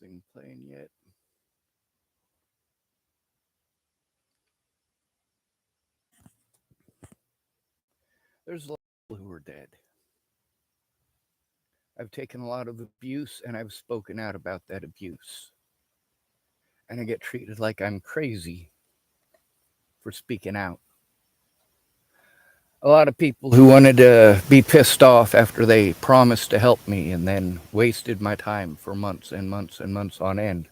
thing playing yet? There's a lot of people who are dead. I've taken a lot of abuse and I've spoken out about that abuse. And I get treated like I'm crazy for speaking out. A lot of people who wanted to be pissed off after they promised to help me and then wasted my time for months and months and months on end.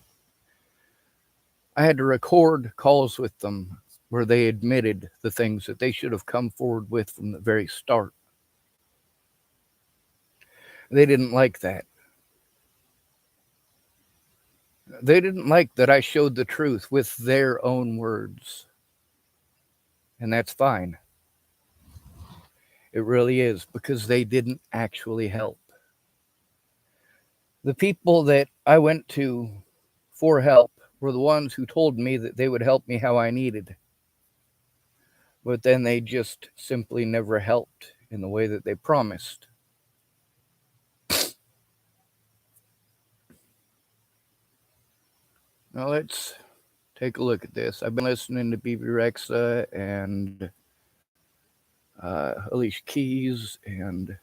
I had to record calls with them where they admitted the things that they should have come forward with from the very start. They didn't like that. They didn't like that I showed the truth with their own words. And that's fine. It really is, because they didn't actually help. The people that I went to for help were the ones who told me that they would help me how I needed. But then they just simply never helped in the way that they promised. Now let's take a look at this. I've been listening to BB Rexa and Alicia Keys and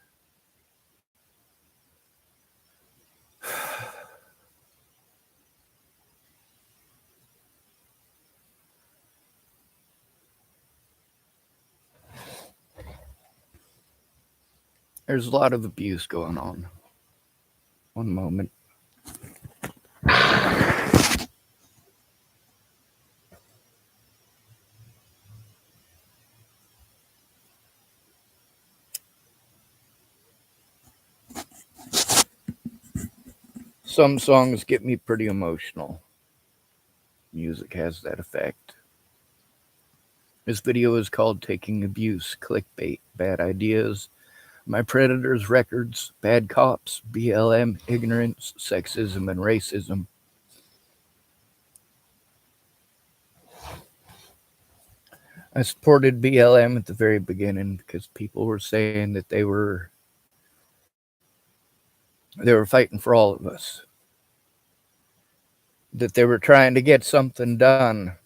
there's a lot of abuse going on. One moment. Some songs get me pretty emotional. Music has that effect. This video is called Taking Abuse, Clickbait, Bad Ideas, My Predators Records, Bad Cops, BLM, Ignorance, Sexism, and Racism. I supported BLM at the very beginning because people were saying that they were fighting for all of us. That they were trying to get something done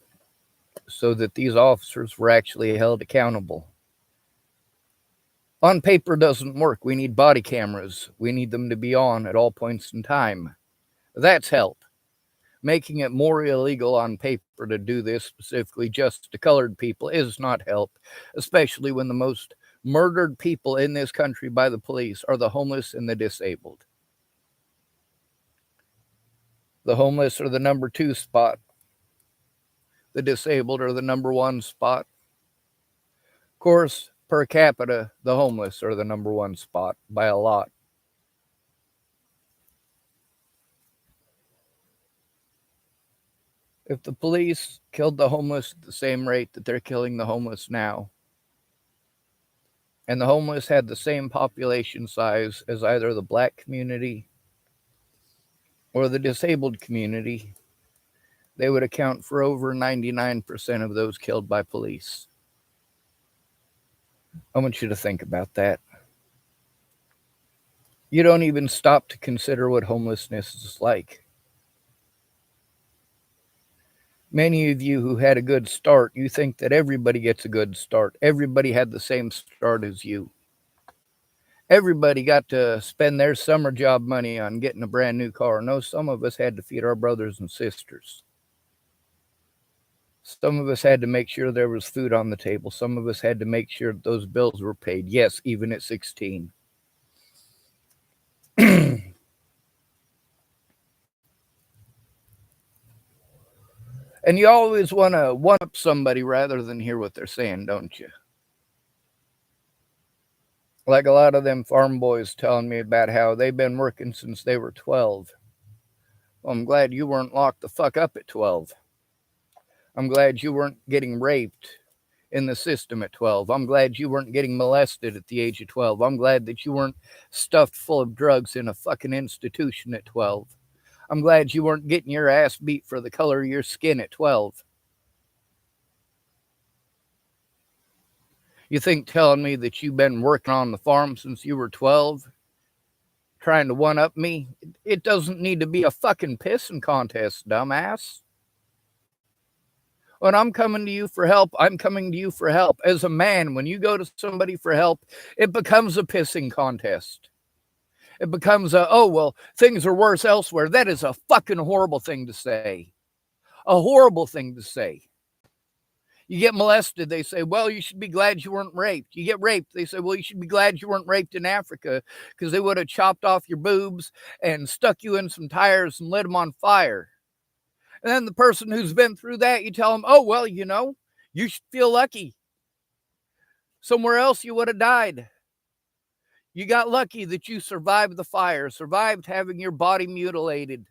so that these officers were actually held accountable. On paper doesn't work. We need body cameras. We need them to be on at all points in time. That's help. Making it more illegal on paper to do this specifically just to colored people is not help, especially when the most murdered people in this country by the police are the homeless and the disabled. The homeless are the number 2 spot. The disabled are the number 1 spot. Of course, per capita, the homeless are the number 1 spot by a lot. If the police killed the homeless at the same rate that they're killing the homeless now, and the homeless had the same population size as either the black community or the disabled community, they would account for over 99% of those killed by police. I want you to think about that. You don't even stop to consider what homelessness is like. Many of you who had a good start, you think that everybody gets a good start. Everybody had the same start as you. Everybody got to spend their summer job money on getting a brand new car. No, some of us had to feed our brothers and sisters. Some of us had to make sure there was food on the table. Some of us had to make sure those bills were paid. Yes, even at 16. And you always want to one-up somebody rather than hear what they're saying, don't you? Like a lot of them farm boys telling me about how they've been working since they were 12. Well, I'm glad you weren't locked the fuck up at 12. I'm glad you weren't getting raped in the system at 12. I'm glad you weren't getting molested at the age of 12. I'm glad that you weren't stuffed full of drugs in a fucking institution at 12. I'm glad you weren't getting your ass beat for the color of your skin at 12. You think telling me that you've been working on the farm since you were 12, trying to one-up me. It doesn't need to be a fucking pissing contest, dumbass. When I'm coming to you for help, I'm coming to you for help. As a man, when you go to somebody for help, it becomes a pissing contest. It becomes oh, well, things are worse elsewhere. That is a fucking horrible thing to say. A horrible thing to say. You get molested, they say, well, you should be glad you weren't raped. You get raped, they say, well, you should be glad you weren't raped in Africa because they would have chopped off your boobs and stuck you in some tires and lit them on fire. And then the person who's been through that, you tell them, oh, well, you should feel lucky. Somewhere else you would have died. You got lucky that you survived the fire, survived having your body mutilated,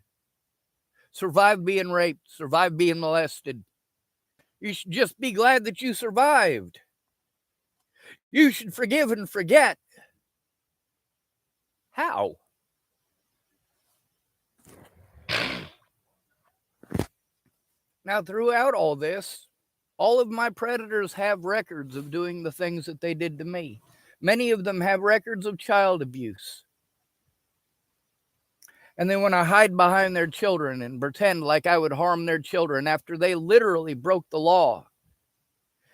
survived being raped, survived being molested. You should just be glad that you survived. You should forgive and forget. How? Now, throughout all this, all of my predators have records of doing the things that they did to me. Many of them have records of child abuse. And they want to hide behind their children and pretend like I would harm their children after they literally broke the law.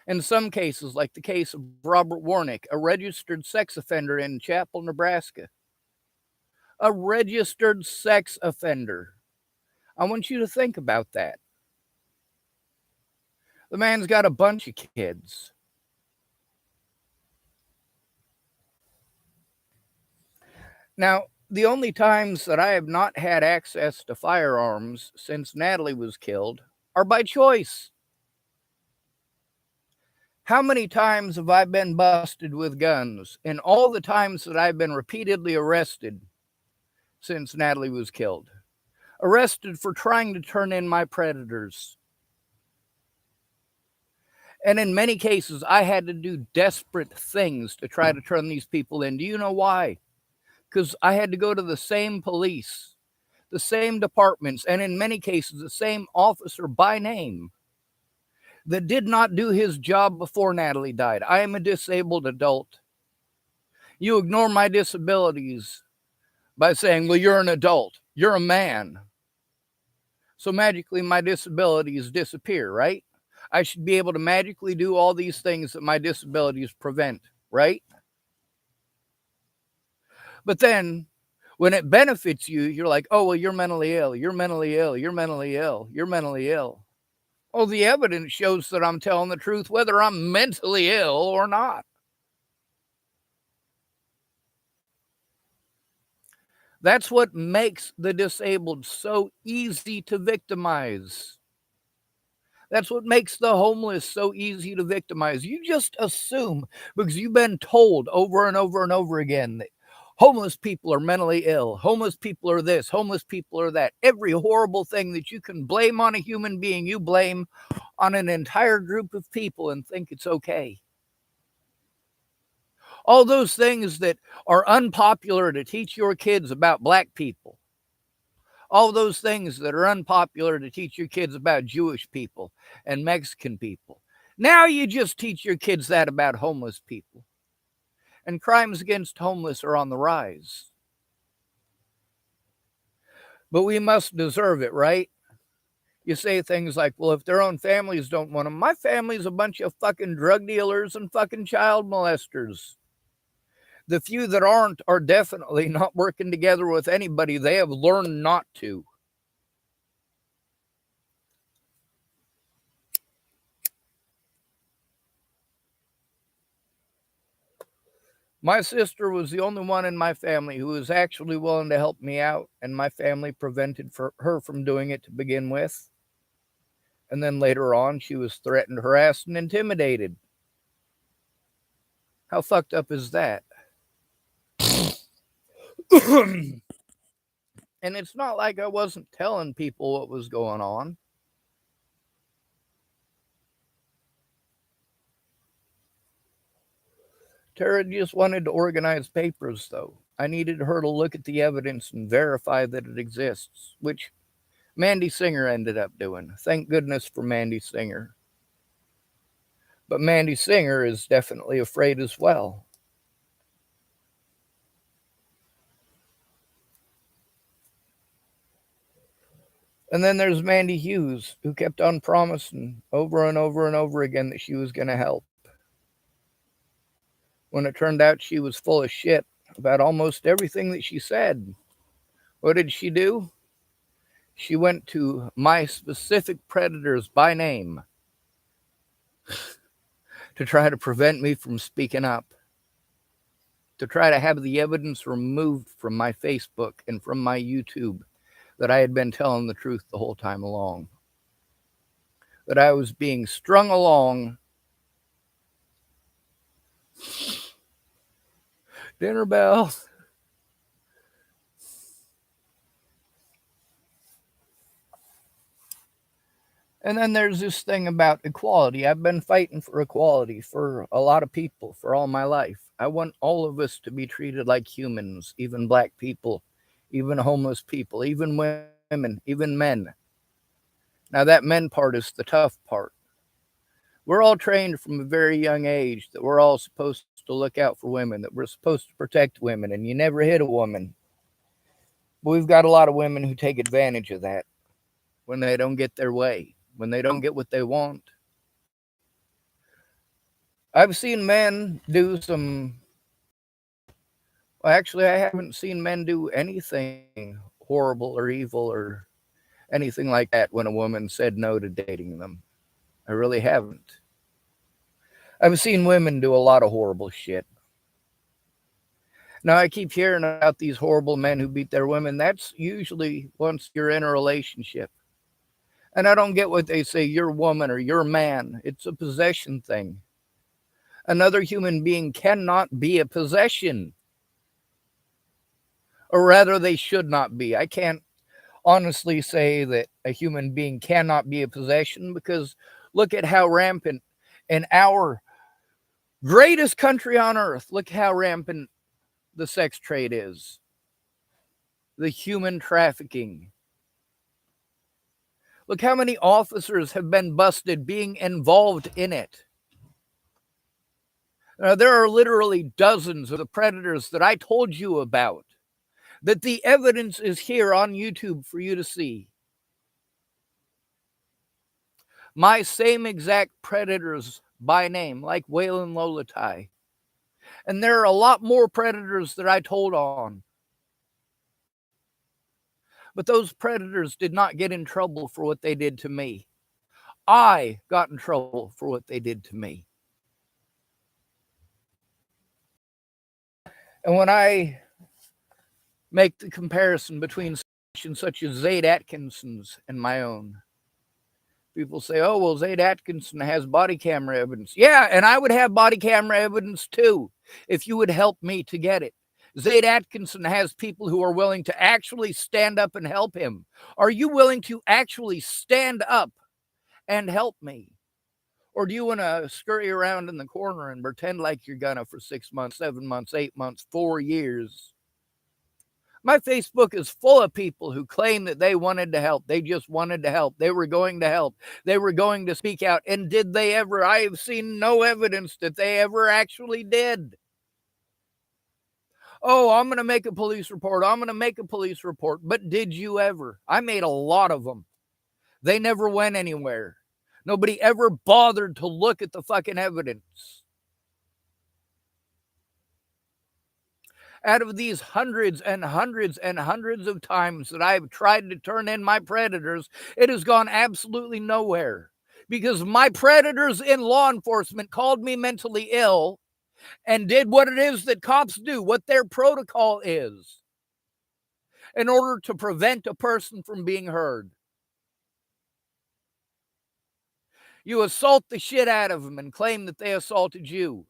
In some cases, like the case of Robert Warnick, a registered sex offender in Chapel, Nebraska. A registered sex offender. I want you to think about that. The man's got a bunch of kids. Now, the only times that I have not had access to firearms since Natalie was killed are by choice. How many times have I been busted with guns in all the times that I've been repeatedly arrested since Natalie was killed? Arrested for trying to turn in my predators. And in many cases, I had to do desperate things to try to turn these people in. Do you know why? Because I had to go to the same police, the same departments, and in many cases, the same officer by name that did not do his job before Natalie died. I am a disabled adult. You ignore my disabilities by saying, well, you're an adult, you're a man. So magically my disabilities disappear, right? I should be able to magically do all these things that my disabilities prevent, right? But then when it benefits you, you're like, oh, well, you're mentally ill, you're mentally ill, you're mentally ill, you're mentally ill. Well, the evidence shows that I'm telling the truth, whether I'm mentally ill or not. That's what makes the disabled so easy to victimize. That's what makes the homeless so easy to victimize. You just assume, because you've been told over and over and over again that homeless people are mentally ill, homeless people are this, homeless people are that. Every horrible thing that you can blame on a human being, you blame on an entire group of people and think it's okay. All those things that are unpopular to teach your kids about black people. All those things that are unpopular to teach your kids about Jewish people and Mexican people. Now you just teach your kids that about homeless people. And crimes against homeless are on the rise. But we must deserve it, right? You say things like, well, if their own families don't want them, my family's a bunch of fucking drug dealers and fucking child molesters. The few that aren't are definitely not working together with anybody. They have learned not to. My sister was the only one in my family who was actually willing to help me out, and my family prevented her from doing it to begin with. And then later on, she was threatened, harassed, and intimidated. How fucked up is that? And it's not like I wasn't telling people what was going on. Tara just wanted to organize papers, though. I needed her to look at the evidence and verify that it exists, which Mandy Singer ended up doing. Thank goodness for Mandy Singer. But Mandy Singer is definitely afraid as well. And then there's Mandy Hughes, who kept on promising over and over and over again that she was going to help. When it turned out she was full of shit about almost everything that she said, what did she do? She went to my specific predators by name to try to prevent me from speaking up, to try to have the evidence removed from my Facebook and from my YouTube that I had been telling the truth the whole time along, that I was being strung along. Dinner bell. And then there's this thing about equality. I've been fighting for equality for a lot of people for all my life. I want all of us to be treated like humans, even black people, even homeless people, even women, even men. Now, that men part is the tough part. We're all trained from a very young age that we're all supposed to look out for women, that we're supposed to protect women, and you never hit a woman. But we've got a lot of women who take advantage of that when they don't get their way, when they don't get what they want. I've seen men do some. Well, actually, I haven't seen men do anything horrible or evil or anything like that when a woman said no to dating them. I really haven't. I've seen women do a lot of horrible shit. Now, I keep hearing about these horrible men who beat their women. That's usually once you're in a relationship. And I don't get what they say, you're woman or you're man. It's a possession thing. Another human being cannot be a possession. Or rather, they should not be. I can't honestly say that a human being cannot be a possession because look at how rampant in our greatest country on earth, look how rampant the sex trade is. The human trafficking. Look how many officers have been busted being involved in it. Now, there are literally dozens of the predators that I told you about, that the evidence is here on YouTube for you to see. My same exact predators by name, like Waylon Lolatai. And there are a lot more predators that I told on. But those predators did not get in trouble for what they did to me. I got in trouble for what they did to me. And when I make the comparison between situations such as Zaid Atkinson's and my own, people say, oh, well, Zaid Atkinson has body camera evidence. Yeah, and I would have body camera evidence too if you would help me to get it. Zaid Atkinson has people who are willing to actually stand up and help him. Are you willing to actually stand up and help me? Or do you want to scurry around in the corner and pretend like you're gonna for 6 months, 7 months, 8 months, 4 years? My Facebook is full of people who claim that they wanted to help. They just wanted to help. They were going to help. They were going to speak out. And did they ever? I have seen no evidence that they ever actually did. Oh, I'm going to make a police report. I'm going to make a police report. But did you ever? I made a lot of them. They never went anywhere. Nobody ever bothered to look at the fucking evidence. Out of these hundreds and hundreds and hundreds of times that I've tried to turn in my predators, it has gone absolutely nowhere because my predators in law enforcement called me mentally ill and did what it is that cops do, what their protocol is, in order to prevent a person from being heard. You assault the shit out of them and claim that they assaulted you.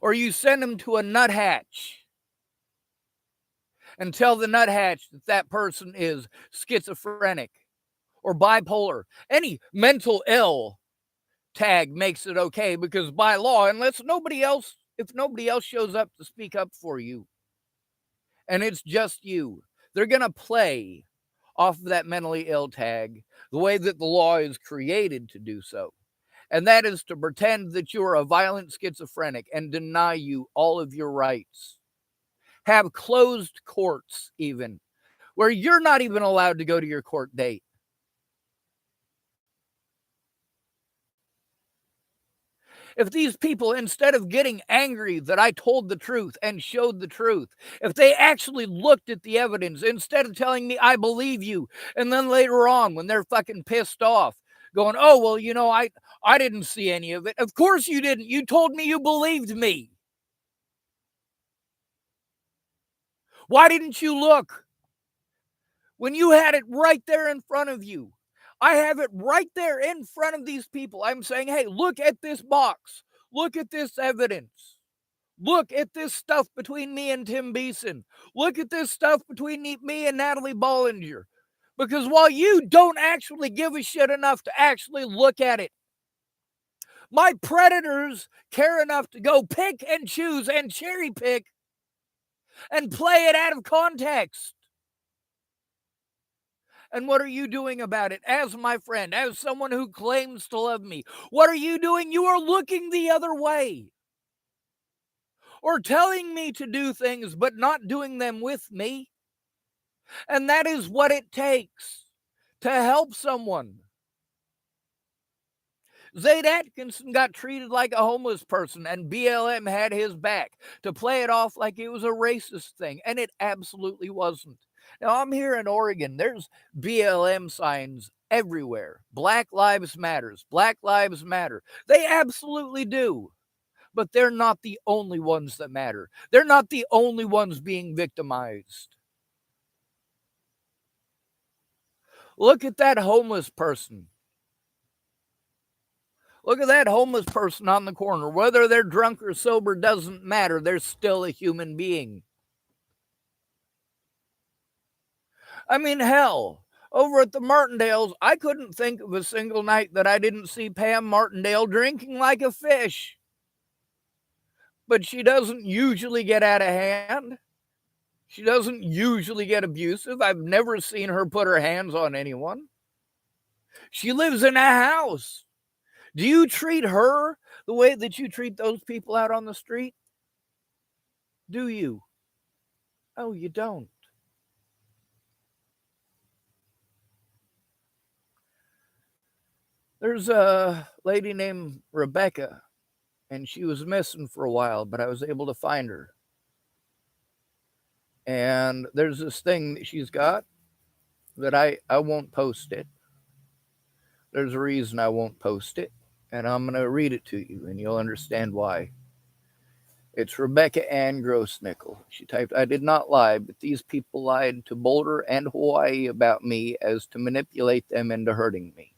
Or you send them to a nuthatch and tell the nuthatch that that person is schizophrenic or bipolar. Any mental ill tag makes it okay because by law, unless nobody else, if nobody else shows up to speak up for you and it's just you, they're going to play off of that mentally ill tag the way that the law is created to do so. And that is to pretend that you're a violent schizophrenic and deny you all of your rights. Have closed courts even where you're not even allowed to go to your court date. If these people, instead of getting angry that I told the truth and showed the truth, if they actually looked at the evidence instead of telling me I believe you, and then later on when they're fucking pissed off, going, oh, well, I didn't see any of it. Of course you didn't. You told me you believed me. Why didn't you look? When you had it right there in front of you. I have it right there in front of these people. I'm saying, hey, look at this box. Look at this evidence. Look at this stuff between me and Tim Beeson. Look at this stuff between me and Natalie Bollinger. Because while you don't actually give a shit enough to actually look at it, my predators care enough to go pick and choose and cherry pick and play it out of context. And what are you doing about it? As my friend, as someone who claims to love me, what are you doing? You are looking the other way. Or telling me to do things, but not doing them with me. And that is what it takes to help someone. Zayd Atkinson got treated like a homeless person, and BLM had his back to play it off like it was a racist thing, and it absolutely wasn't. Now, I'm here in Oregon. There's BLM signs everywhere. Black Lives Matters. Black Lives Matter. They absolutely do. But they're not the only ones that matter. They're not the only ones being victimized. Look at that homeless person. Look at that homeless person on the corner. Whether they're drunk or sober doesn't matter. They're still a human being. I mean, hell, over at the Martindales, I couldn't think of a single night that I didn't see Pam Martindale drinking like a fish. But she doesn't usually get out of hand. She doesn't usually get abusive. I've never seen her put her hands on anyone. She lives in a house. Do you treat her the way that you treat those people out on the street? Do you? Oh, you don't. There's a lady named Rebecca, and she was missing for a while, but I was able to find her. And there's this thing that she's got that I won't post it. There's a reason I won't post it, and I'm going to read it to you, and you'll understand why. It's Rebecca Ann Grossnickel. She typed, I did not lie, but these people lied to Boulder and Hawaii about me as to manipulate them into hurting me,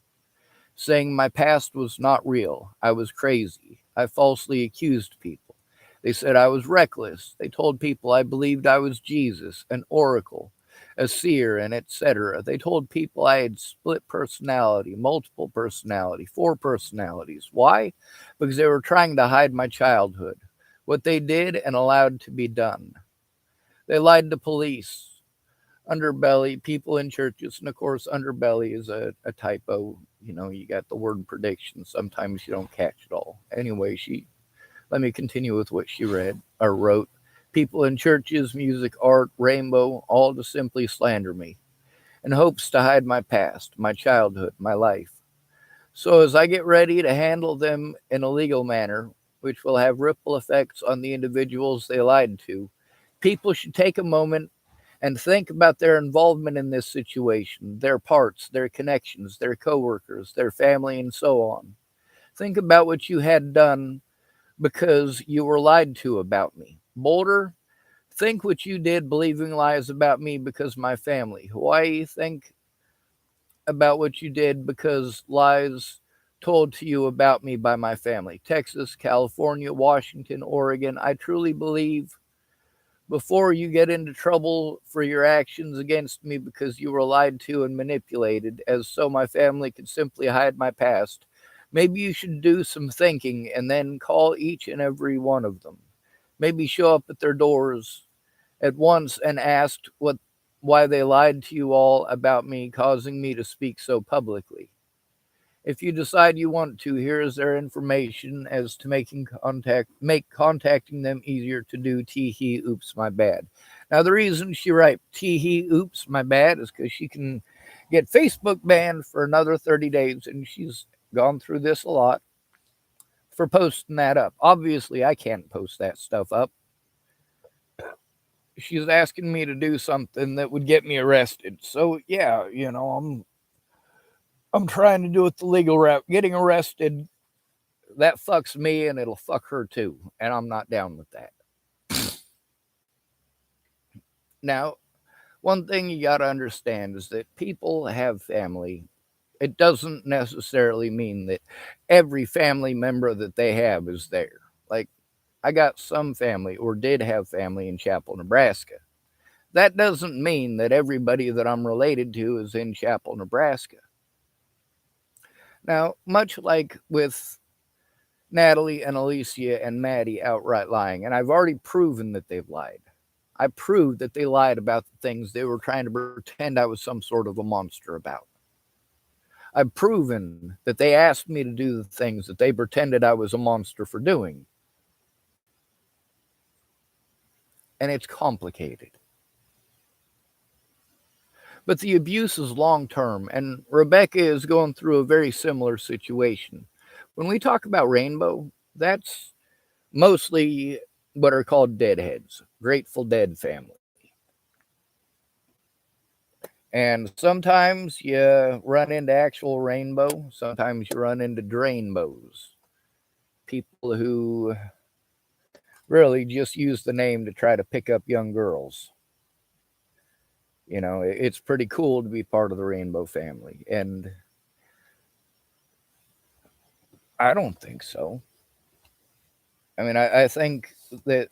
saying my past was not real. I was crazy. I falsely accused people. They said I was reckless. They told people I believed I was Jesus, an oracle, a seer, and etc. They told people I had split personality, multiple personality, 4 personalities. Why? Because they were trying to hide my childhood, what they did and allowed to be done. They lied to police, underbelly, people in churches, and of course, underbelly is a typo. You got the word prediction. Sometimes you don't catch it all. Anyway, let me continue with what she read or wrote. People in churches, music, art, rainbow, all to simply slander me, in hopes to hide my past, my childhood, my life. So as I get ready to handle them in a legal manner, which will have ripple effects on the individuals they lied to, people should take a moment and think about their involvement in this situation, their parts, their connections, their coworkers, their family, and so on. Think about what you had done because you were lied to about me. Boulder, think what you did believing lies about me because my family. Hawaii, think about what you did because lies told to you about me by my family. Texas, California, Washington, Oregon, I truly believe before you get into trouble for your actions against me because you were lied to and manipulated, as so my family could simply hide my past, maybe you should do some thinking and then call each and every one of them. Maybe show up at their doors at once and ask why they lied to you all about me, causing me to speak so publicly. If you decide you want to, here is their information as to make contacting them easier to do. Tee hee, oops, my bad. Now the reason she write tee hee, oops, my bad is because she can get Facebook banned for another 30 days, and she's gone through this a lot for posting that up. Obviously, I can't post that stuff up. She's asking me to do something that would get me arrested. So yeah, I'm trying to do it the legal route. Getting arrested, that fucks me and it'll fuck her too. And I'm not down with that. Now, one thing you got to understand is that people have family. It doesn't necessarily mean that every family member that they have is there. Like, I got some family, or did have family, in Chapel, Nebraska. That doesn't mean that everybody that I'm related to is in Chapel, Nebraska. Now, much like with Natalie and Alicia and Maddie outright lying, and I've already proven that they've lied. I proved that they lied about the things they were trying to pretend I was some sort of a monster about. I've proven that they asked me to do the things that they pretended I was a monster for doing. And it's complicated. But the abuse is long term, and Rebecca is going through a very similar situation. When we talk about Rainbow, that's mostly what are called deadheads, Grateful Dead family. And sometimes you run into actual Rainbow, sometimes you run into Drainbows. People who really just use the name to try to pick up young girls. It's pretty cool to be part of the Rainbow family. And I don't think so. I mean, I think that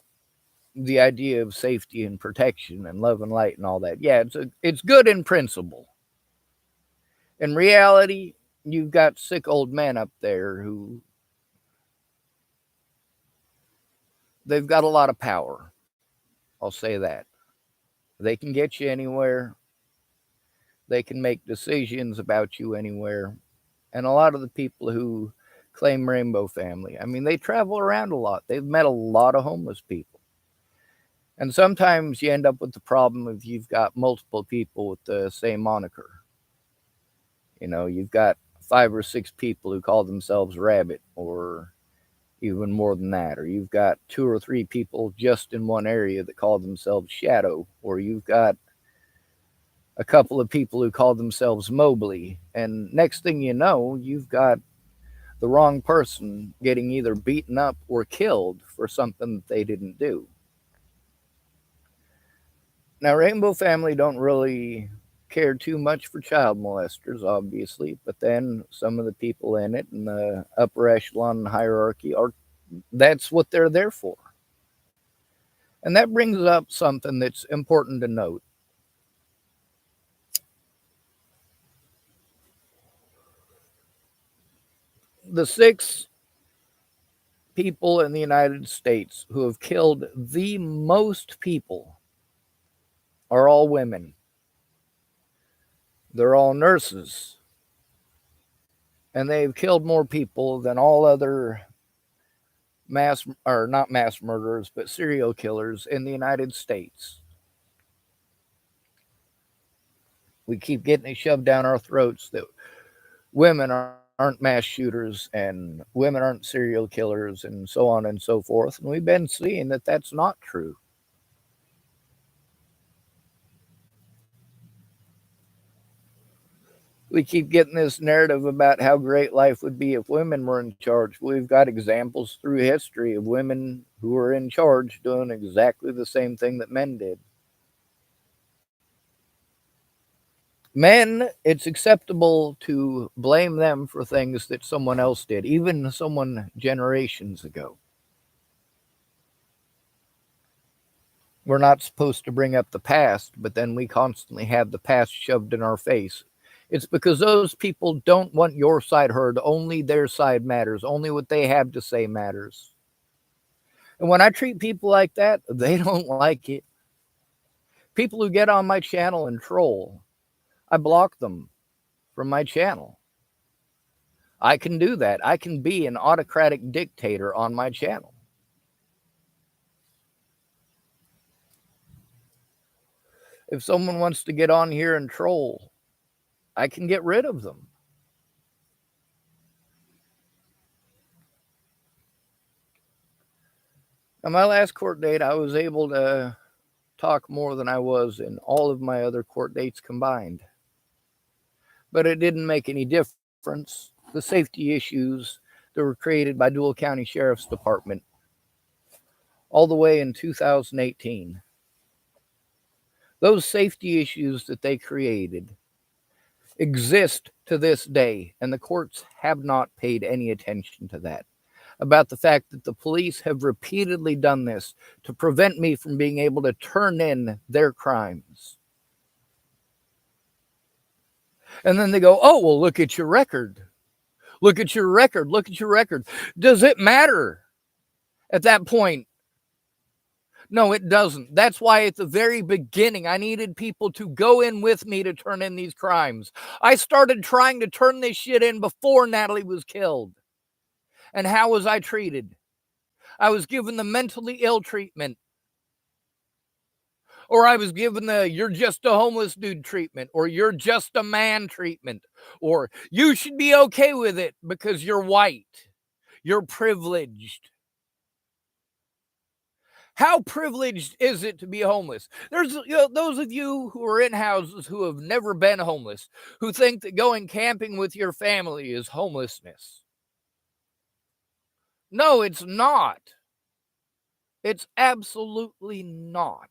the idea of safety and protection and love and light and all that, yeah, it's good in principle. In reality, you've got sick old men up there who they've got a lot of power. I'll say that. They can get you anywhere. They can make decisions about you anywhere. And a lot of the people who claim Rainbow family, I mean, they travel around a lot. They've met a lot of homeless people. And sometimes you end up with the problem if you've got multiple people with the same moniker. You've got 5 or 6 people who call themselves Rabbit, or even more than that. Or you've got 2 or 3 people just in one area that call themselves Shadow. Or you've got a couple of people who call themselves Mobley. And next thing you know, you've got the wrong person getting either beaten up or killed for something that they didn't do. Now, Rainbow family don't really care too much for child molesters, obviously, but then some of the people in it in the upper echelon hierarchy that's what they're there for. And that brings up something that's important to note. The 6 people in the United States who have killed the most people are all women. They're all nurses. And they've killed more people than all other not mass murderers, but serial killers in the United States. We keep getting it shoved down our throats that women aren't mass shooters and women aren't serial killers and so on and so forth. And we've been seeing that that's not true. We keep getting this narrative about how great life would be if women were in charge. We've got examples through history of women who were in charge doing exactly the same thing that men did. Men, it's acceptable to blame them for things that someone else did, even someone generations ago. We're not supposed to bring up the past, but then we constantly have the past shoved in our face. It's because those people don't want your side heard. Only their side matters. Only what they have to say matters. And when I treat people like that, they don't like it. People who get on my channel and troll, I block them from my channel. I can do that. I can be an autocratic dictator on my channel. If someone wants to get on here and troll, I can get rid of them. On my last court date, I was able to talk more than I was in all of my other court dates combined. But it didn't make any difference. The safety issues that were created by Dual County Sheriff's Department all the way in 2018, those safety issues that they created exist to this day, and the courts have not paid any attention to that. About the fact that the police have repeatedly done this to prevent me from being able to turn in their crimes. And then they go, oh, well, look at your record. Look at your record. Look at your record. Does it matter at that point? No, it doesn't. That's why at the very beginning, I needed people to go in with me to turn in these crimes. I started trying to turn this shit in before Natalie was killed. And how was I treated? I was given the mentally ill treatment. Or I was given the you're just a homeless dude treatment. Or you're just a man treatment. Or you should be okay with it because you're white. You're privileged. How privileged is it to be homeless? There's those of you who are in houses who have never been homeless, who think that going camping with your family is homelessness. No, it's not. It's absolutely not.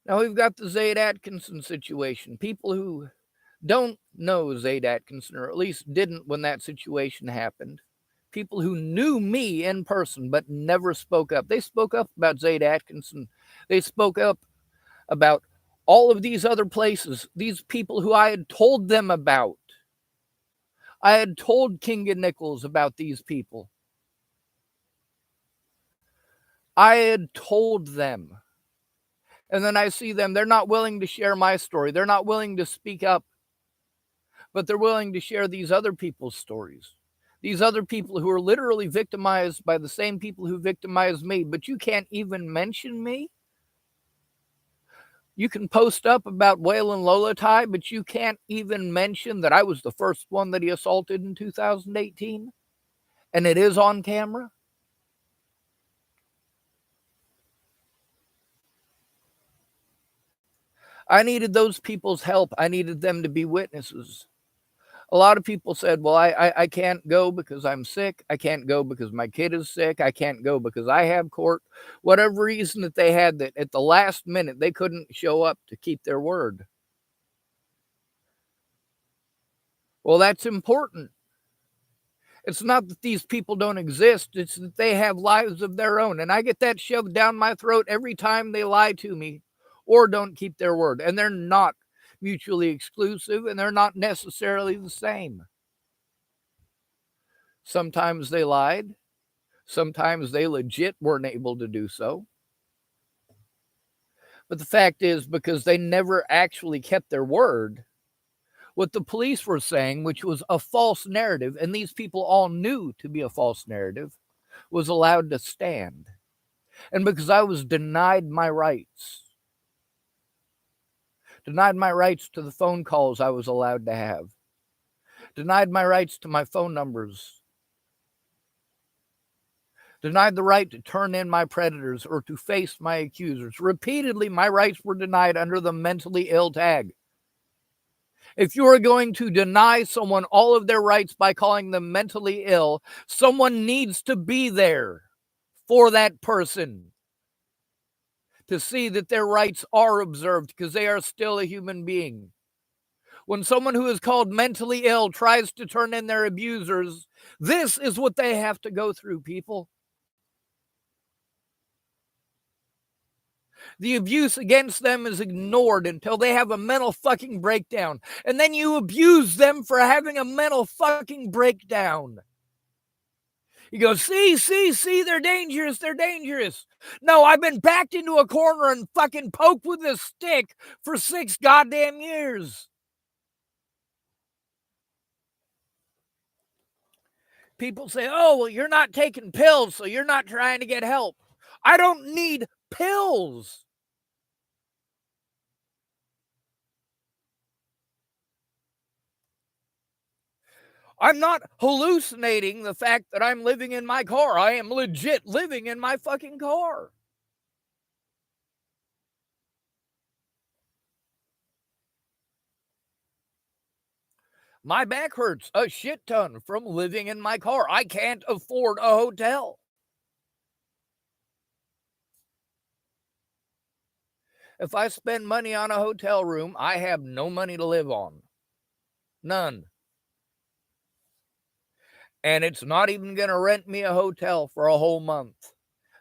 Now we've got the Zaid Atkinson situation. People who don't know Zaid Atkinson, or at least didn't when that situation happened. People who knew me in person but never spoke up. They spoke up about Zaid Atkinson. They spoke up about all of these other places, these people who I had told them about. I had told Kinga Nichols about these people. I had told them. And then I see them, they're not willing to share my story. They're not willing to speak up, but they're willing to share these other people's stories. These other people who are literally victimized by the same people who victimized me, but you can't even mention me. You can post up about Waylon Lolatai, but you can't even mention that I was the first one that he assaulted in 2018. And it is on camera. I needed those people's help. I needed them to be witnesses. A lot of people said, well, I can't go because I'm sick. I can't go because my kid is sick. I can't go because I have court. Whatever reason that they had, that at the last minute they couldn't show up to keep their word. Well, that's important. It's not that these people don't exist. It's that they have lives of their own. And I get that shoved down my throat every time they lie to me or don't keep their word. And they're not mutually exclusive, and they're not necessarily the same. Sometimes they lied. Sometimes they legit weren't able to do so. But the fact is, because they never actually kept their word, what the police were saying, which was a false narrative, and these people all knew to be a false narrative, was allowed to stand. And because I was denied my rights to the phone calls I was allowed to have, denied my rights to my phone numbers, denied the right to turn in my predators or to face my accusers. Repeatedly, my rights were denied under the mentally ill tag. If you are going to deny someone all of their rights by calling them mentally ill, someone needs to be there for that person to see that their rights are observed, because they are still a human being. When someone who is called mentally ill tries to turn in their abusers, this is what they have to go through, people. The abuse against them is ignored until they have a mental fucking breakdown. And then you abuse them for having a mental fucking breakdown. He goes, see, they're dangerous, they're dangerous. No, I've been backed into a corner and fucking poked with a stick for 6 goddamn years. People say, oh, well, you're not taking pills, so you're not trying to get help. I don't need pills. I'm not hallucinating the fact that I'm living in my car. I am legit living in my fucking car. My back hurts a shit ton from living in my car. I can't afford a hotel. If I spend money on a hotel room, I have no money to live on. None. And it's not even going to rent me a hotel for a whole month.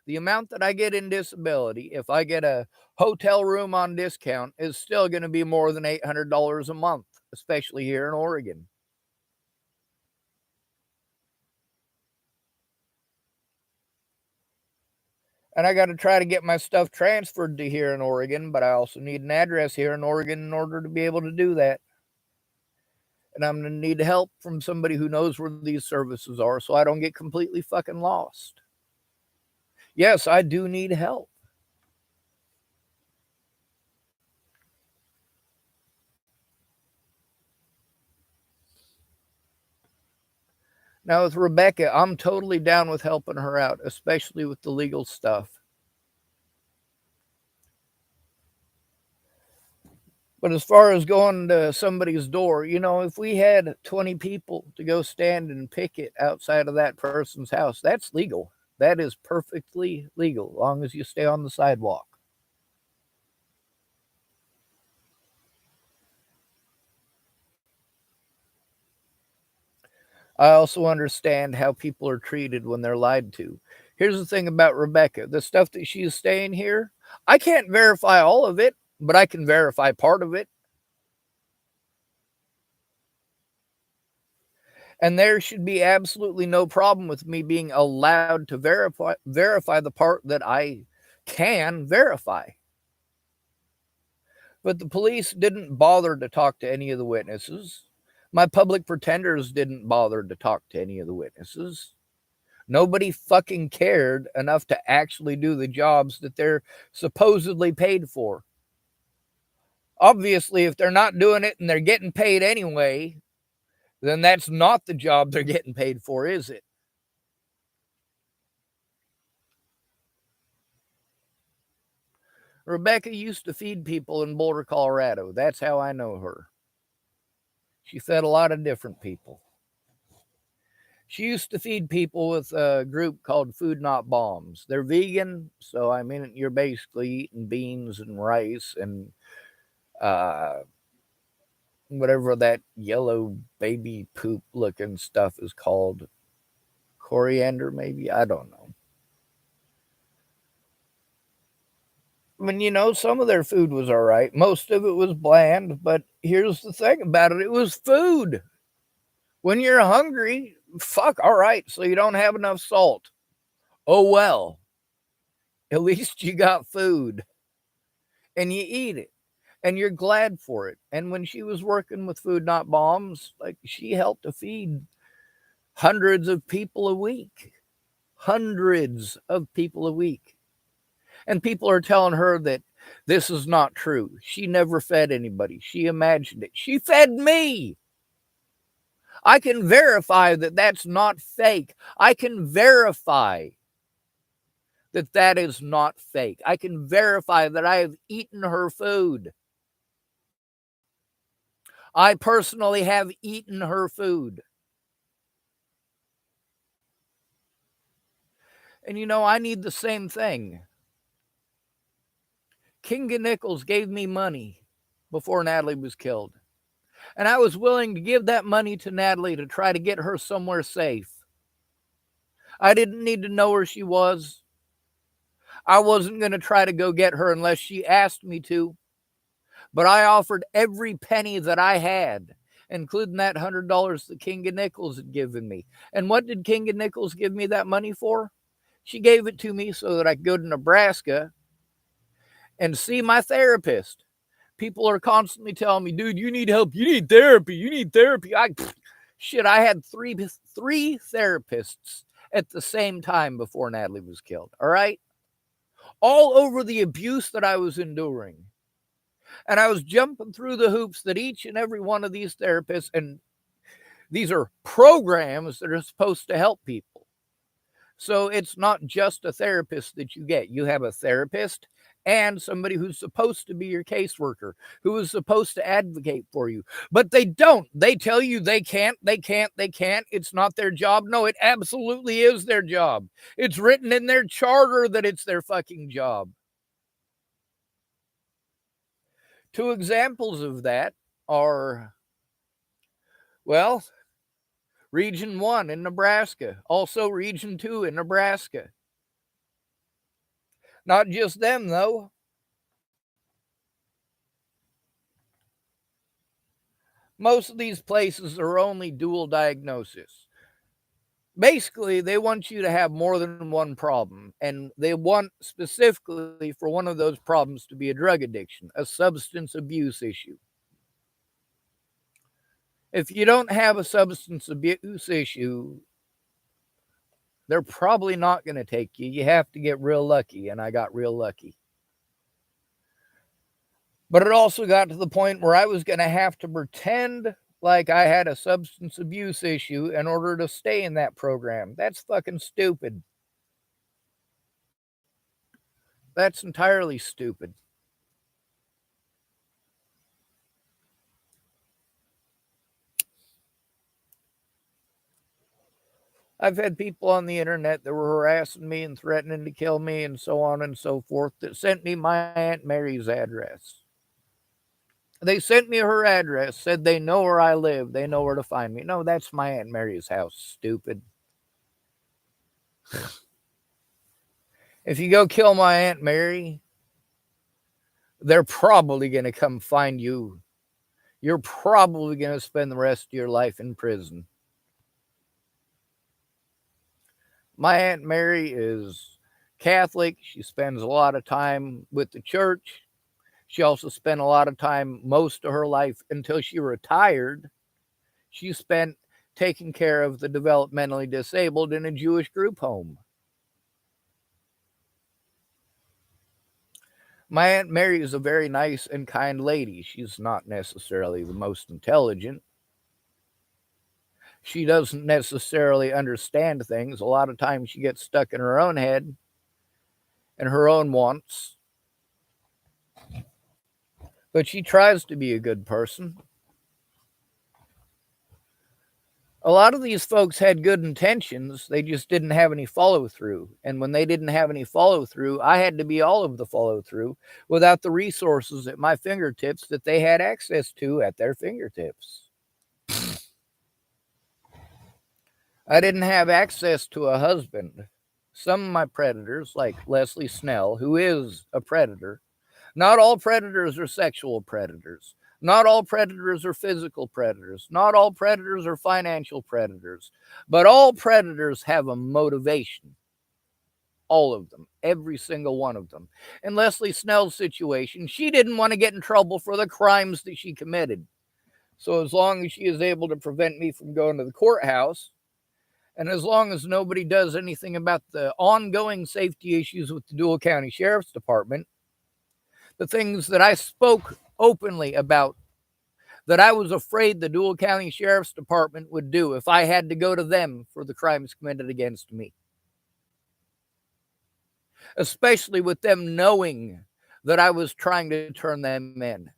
The amount that I get in disability, if I get a hotel room on discount, is still going to be more than $800 a month, especially here in Oregon. And I got to try to get my stuff transferred to here in Oregon, but I also need an address here in Oregon in order to be able to do that. And I'm going to need help from somebody who knows where these services are so I don't get completely fucking lost. Yes, I do need help. Now, with Rebecca, I'm totally down with helping her out, especially with the legal stuff. But as far as going to somebody's door, if we had 20 people to go stand and picket outside of that person's house, that's legal. That is perfectly legal, as long as you stay on the sidewalk. I also understand how people are treated when they're lied to. Here's the thing about Rebecca, the stuff that she's saying here, I can't verify all of it, but I can verify part of it. And there should be absolutely no problem with me being allowed to verify the part that I can verify. But the police didn't bother to talk to any of the witnesses. My public pretenders didn't bother to talk to any of the witnesses. Nobody fucking cared enough to actually do the jobs that they're supposedly paid for. Obviously, if they're not doing it and they're getting paid anyway, then that's not the job they're getting paid for, is it? Rebecca used to feed people in Boulder, Colorado. That's how I know her. She fed a lot of different people. She used to feed people with a group called Food Not Bombs. They're vegan, so I mean, you're basically eating beans and rice and whatever that yellow baby poop looking stuff is called. Coriander, maybe? I don't know. I mean, some of their food was all right. Most of it was bland, but here's the thing about it, it was food. When you're hungry, fuck, all right, so you don't have enough salt. Oh well. At least you got food and you eat it and you're glad for it. And when she was working with Food Not Bombs, like she helped to feed hundreds of people a week. Hundreds of people a week. And people are telling her that this is not true. She never fed anybody. She imagined it. She fed me. I can verify that that's not fake. I can verify that that is not fake. I can verify that I have eaten her food. I personally have eaten her food. And I need the same thing. Kinga Nichols gave me money before Natalie was killed. And I was willing to give that money to Natalie to try to get her somewhere safe. I didn't need to know where she was. I wasn't going to try to go get her unless she asked me to. But I offered every penny that I had. including that $100 that King of Nichols had given me. And what did King of Nichols give me that money for? She gave it to me so that I could go to Nebraska and see my therapist. People are constantly telling me, dude, you need help. You need therapy. You need therapy. I had three therapists at the same time before Natalie was killed. All right. All over the abuse that I was enduring. And I was jumping through the hoops that each and every one of these therapists, and these are programs that are supposed to help people. So it's not just a therapist that you get. You have a therapist and somebody who's supposed to be your caseworker, who is supposed to advocate for you. But they don't. They tell you they can't. It's not their job. No, it absolutely is their job. It's written in their charter that it's their fucking job. Two examples of that are, well, Region 1 in Nebraska, also Region 2 in Nebraska. Not just them, though. Most of these places are only dual diagnosis. Basically, they want you to have more than one problem, and they want specifically for one of those problems to be a drug addiction, a substance abuse issue. If you don't have a substance abuse issue, they're probably not going to take you. You have to get real lucky, and I got real lucky. But it also got to the point where I was going to have to pretend like I had a substance abuse issue in order to stay in that program. That's fucking stupid. That's entirely stupid. I've had people on the internet that were harassing me and threatening to kill me and so on and so forth that sent me my Aunt Mary's address. They sent me her address, said they know where I live, they know where to find me. No, that's my Aunt Mary's house, stupid. If you go kill my Aunt Mary, they're probably going to come find you. You're probably going to spend the rest of your life in prison. My Aunt Mary is Catholic. She spends a lot of time with the church. She also spent a lot of time, most of her life until she retired, she spent taking care of the developmentally disabled in a Jewish group home. My Aunt Mary is a very nice and kind lady. She's not necessarily the most intelligent. She doesn't necessarily understand things. A lot of times she gets stuck in her own head and her own wants. But she tries to be a good person. A lot of these folks had good intentions. They just didn't have any follow through. And when they didn't have any follow through, I had to be all of the follow through without the resources at my fingertips that they had access to at their fingertips. I didn't have access to a husband. Some of my predators, like Leslie Snell, who is a predator, not all predators are sexual predators. Not all predators are physical predators. Not all predators are financial predators. But all predators have a motivation. All of them. Every single one of them. In Leslie Snell's situation, she didn't want to get in trouble for the crimes that she committed. So as long as she is able to prevent me from going to the courthouse, and as long as nobody does anything about the ongoing safety issues with the Dual County Sheriff's Department, the things that I spoke openly about, that I was afraid the Dual County Sheriff's Department would do if I had to go to them for the crimes committed against me. Especially with them knowing that I was trying to turn them in.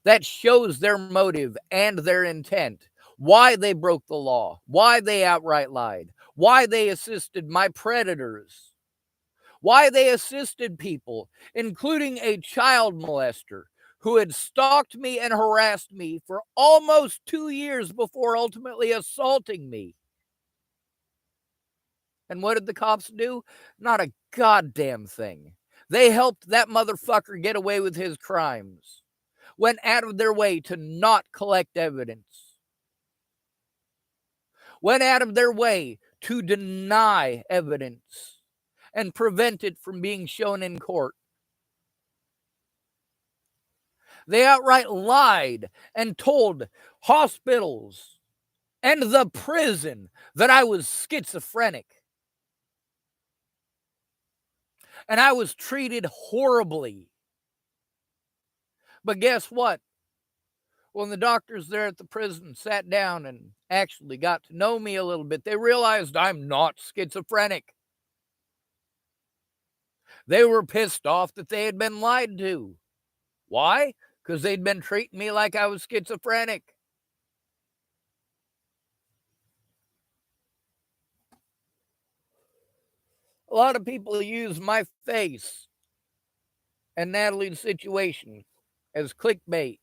That shows their motive and their intent. Why they broke the law, why they outright lied, why they assisted my predators, why they assisted people, including a child molester who had stalked me and harassed me for almost 2 years before ultimately assaulting me. And what did the cops do? Not a goddamn thing. They helped that motherfucker get away with his crimes. went out of their way to not collect evidence, went out of their way to deny evidence and prevent it from being shown in court. They outright lied and told hospitals and the prison that I was schizophrenic. And I was treated horribly. But guess what? When the doctors there at the prison sat down and actually got to know me a little bit, they realized I'm not schizophrenic. They were pissed off that they had been lied to. Why? Because they'd been treating me like I was schizophrenic. A lot of people use my face and Natalie's situation as clickbait.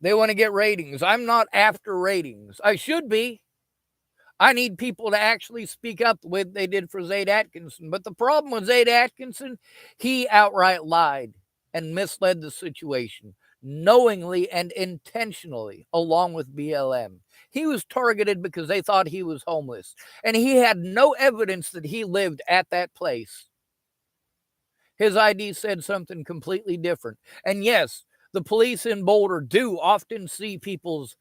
They want to get ratings. I'm not after ratings. I should be. I need people to actually speak up the way they did for Zaid Atkinson. But the problem with Zaid Atkinson, he outright lied and misled the situation, knowingly and intentionally, along with BLM. He was targeted because they thought he was homeless, and he had no evidence that he lived at that place. His ID said something completely different. And yes, the police in Boulder do often see people's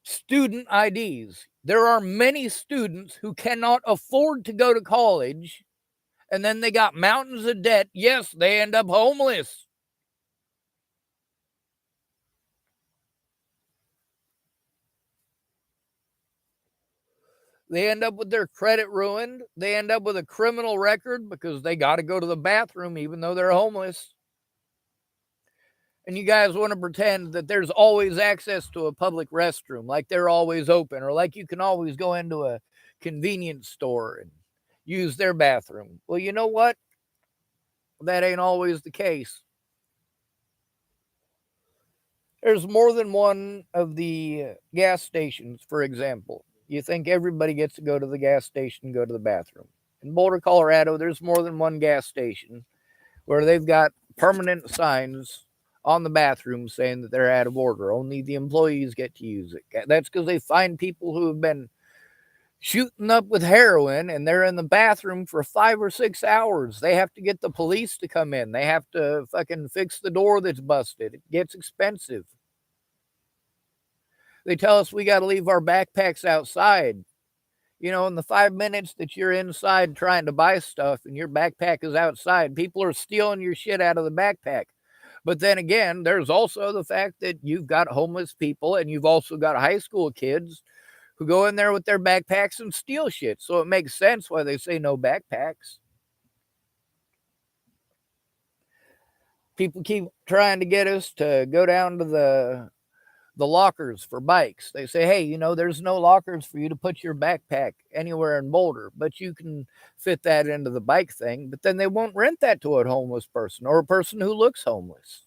student IDs. There are many students who cannot afford to go to college, and then they got mountains of debt. Yes, they end up homeless. They end up with their credit ruined. They end up with a criminal record because they got to go to the bathroom even though they're homeless. And you guys want to pretend that there's always access to a public restroom, like they're always open, or like you can always go into a convenience store and use their bathroom. Well, you know what? That ain't always the case. There's more than one of the gas stations, for example. You think everybody gets to go to the gas station and go to the bathroom. In Boulder, Colorado, there's more than one gas station where they've got permanent signs on the bathroom saying that they're out of order. Only the employees get to use it. That's because they find people who have been shooting up with heroin and they're in the bathroom for 5 or 6 hours. They have to get the police to come in. They have to fucking fix the door that's busted. It gets expensive. They tell us we got to leave our backpacks outside. You know, in the 5 minutes that you're inside trying to buy stuff and your backpack is outside, people are stealing your shit out of the backpack. But then again, there's also the fact that you've got homeless people and you've also got high school kids who go in there with their backpacks and steal shit. So it makes sense why they say no backpacks. People keep trying to get us to go down to the lockers for bikes. They say, hey, you know, there's no lockers for you to put your backpack anywhere in Boulder, but you can fit that into the bike thing. But then they won't rent that to a homeless person or a person who looks homeless.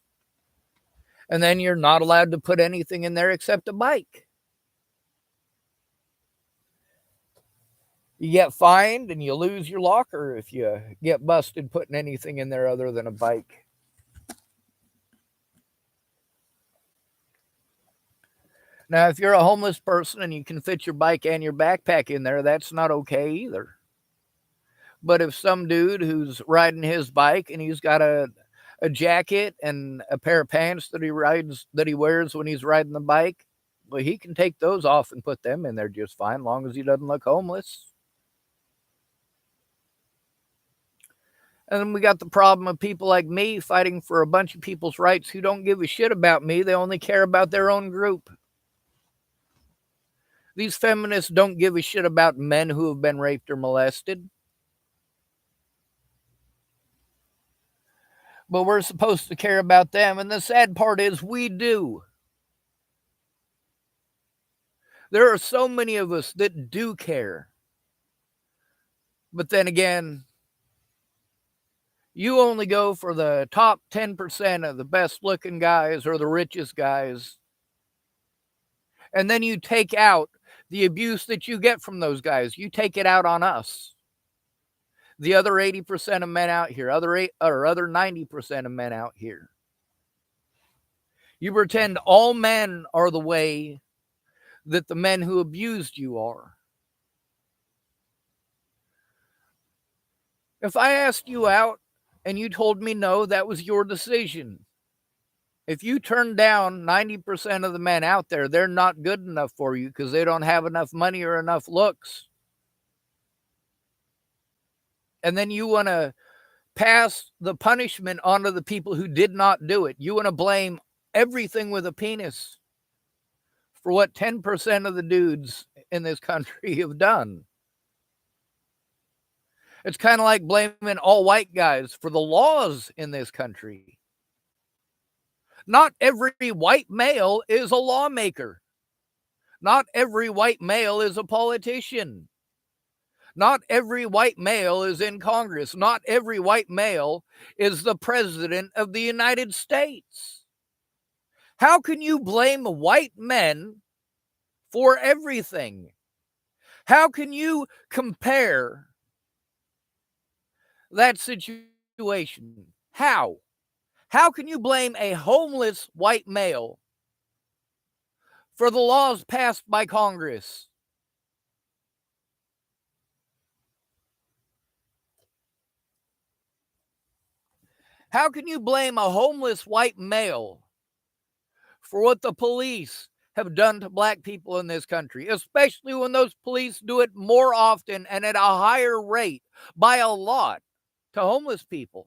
And then you're not allowed to put anything in there except a bike. You get fined and you lose your locker if you get busted putting anything in there other than a bike. Now, if you're a homeless person and you can fit your bike and your backpack in there, that's not okay either. But if some dude who's riding his bike and he's got a jacket and a pair of pants that he wears when he's riding the bike, well, he can take those off and put them in there just fine, as long as he doesn't look homeless. And then we got the problem of people like me fighting for a bunch of people's rights who don't give a shit about me. They only care about their own group. These feminists don't give a shit about men who have been raped or molested. But we're supposed to care about them. And the sad part is we do. There are so many of us that do care. But then again, you only go for the top 10% of the best looking guys or the richest guys. And then you take out the abuse that you get from those guys. You take it out on us. the other 80% of men out here, other 90% of men out here. You pretend all men are the way that the men who abused you are. If I asked you out and you told me no, that was your decision. If you turn down 90% of the men out there, they're not good enough for you because they don't have enough money or enough looks. And then you want to pass the punishment onto the people who did not do it. You want to blame everything with a penis for what 10% of the dudes in this country have done. It's kind of like blaming all white guys for the laws in this country. Not every white male is a lawmaker. Not every white male is a politician. Not every white male is in Congress. Not every white male is the president of the United States. How can you blame white men for everything? How can you compare that situation? How? How can you blame a homeless white male for the laws passed by Congress? How can you blame a homeless white male for what the police have done to black people in this country, especially when those police do it more often and at a higher rate by a lot to homeless people?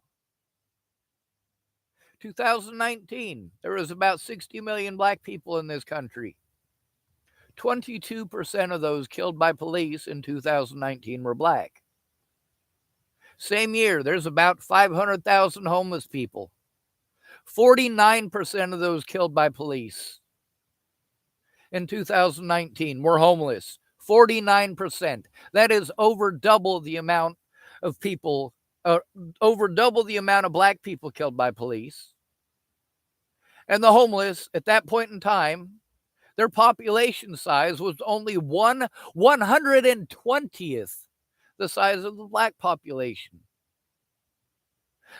2019, there was about 60 million black people in this country. 22% of those killed by police in 2019 were black. Same year, there's about 500,000 homeless people. 49% of those killed by police in 2019 were homeless. 49%. That is over double the amount of people, over double the amount of black people killed by police. And the homeless at that point in time, their population size was only 1/120th the size of the black population.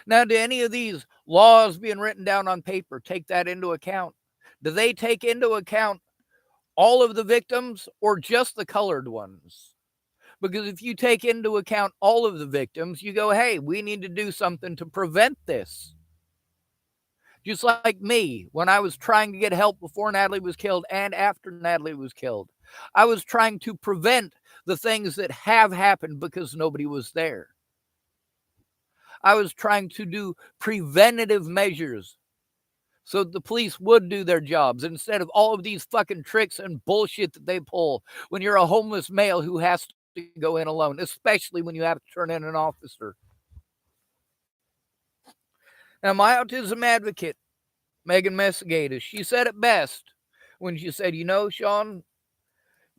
Now, do any of these laws being written down on paper take that into account? Do they take into account all of the victims or just the colored ones? Because if you take into account all of the victims, you go, hey, we need to do something to prevent this. Just like me, when I was trying to get help before Natalie was killed and after Natalie was killed, I was trying to prevent the things that have happened because nobody was there. I was trying to do preventative measures so the police would do their jobs instead of all of these fucking tricks and bullshit that they pull when you're a homeless male who has to go in alone, especially when you have to turn in an officer. Now, my autism advocate, Megan Messigatis, she said it best when she said, Sean,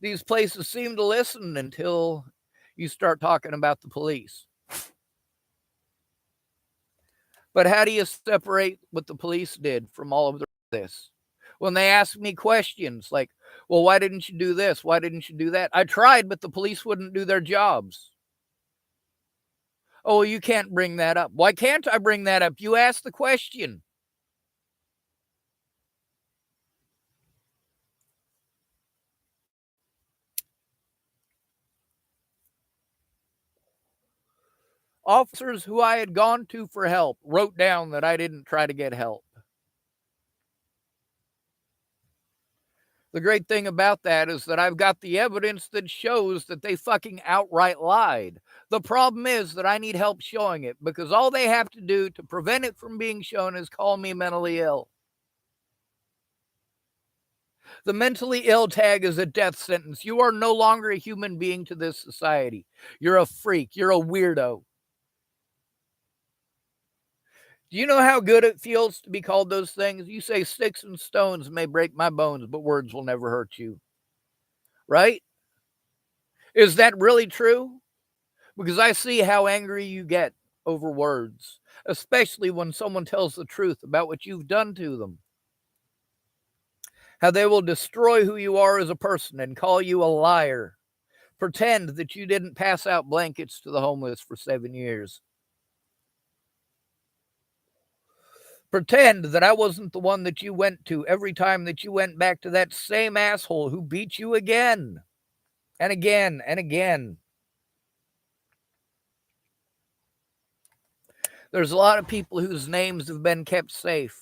these places seem to listen until you start talking about the police. But how do you separate what the police did from all of this? When they ask me questions like, well, why didn't you do this? Why didn't you do that? I tried, but the police wouldn't do their jobs. Oh, well, you can't bring that up. Why can't I bring that up? You asked the question. Officers who I had gone to for help wrote down that I didn't try to get help. The great thing about that is that I've got the evidence that shows that they fucking outright lied. The problem is that I need help showing it because all they have to do to prevent it from being shown is call me mentally ill. The mentally ill tag is a death sentence. You are no longer a human being to this society. You're a freak. You're a weirdo. Do you know how good it feels to be called those things? You say sticks and stones may break my bones, but words will never hurt you. Right? Is that really true? Because I see how angry you get over words, especially when someone tells the truth about what you've done to them. How they will destroy who you are as a person and call you a liar, Pretend that you didn't pass out blankets to the homeless for 7 years. Pretend that I wasn't the one that you went to every time that you went back to that same asshole who beat you again and again and again. There's a lot of people whose names have been kept safe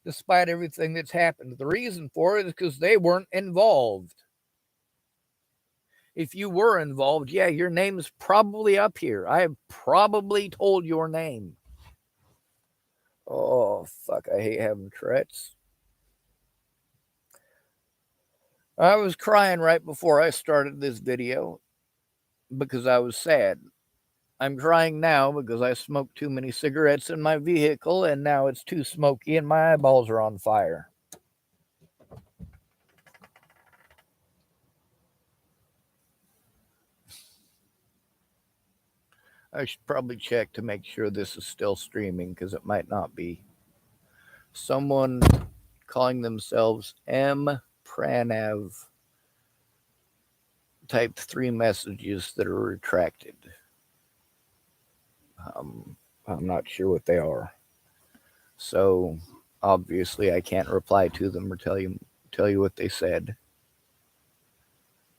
despite everything that's happened. The reason for it is because they weren't involved. If you were involved, yeah, your name's probably up here. I have probably told your name. Oh, fuck, I hate having Tourette's. I was crying right before I started this video because I was sad. I'm crying now because I smoked too many cigarettes in my vehicle and now it's too smoky and my eyeballs are on fire. I should probably check to make sure this is still streaming because it might not be. Someone calling themselves M. Pranav typed 3 messages that are retracted. I'm not sure what they are. So obviously I can't reply to them or tell you what they said.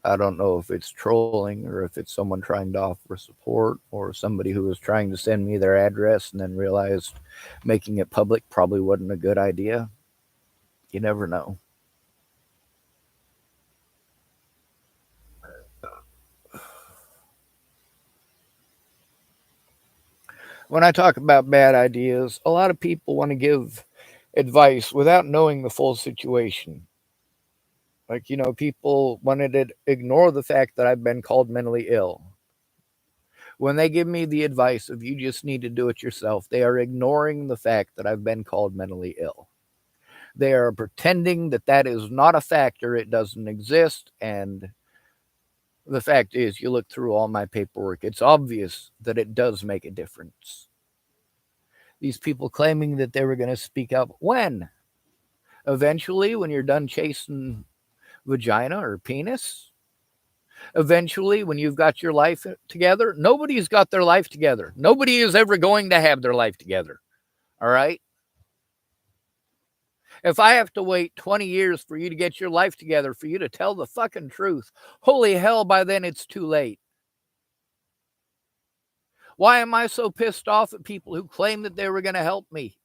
I don't know if it's trolling or if it's someone trying to offer support or somebody who was trying to send me their address and then realized making it public probably wasn't a good idea. You never know. When I talk about bad ideas, a lot of people want to give advice without knowing the full situation. Like, people wanted to ignore the fact that I've been called mentally ill. When they give me the advice of you just need to do it yourself, they are ignoring the fact that I've been called mentally ill. They are pretending that that is not a factor, it doesn't exist, and the fact is, you look through all my paperwork, it's obvious that it does make a difference. These people claiming that they were going to speak up. When? Eventually, when you're done chasing vagina or penis? Eventually, when you've got your life together? Nobody's got their life together. Nobody is ever going to have their life together. All right? If I have to wait 20 years for you to get your life together, for you to tell the fucking truth, holy hell, by then it's too late. Why am I so pissed off at people who claim that they were going to help me?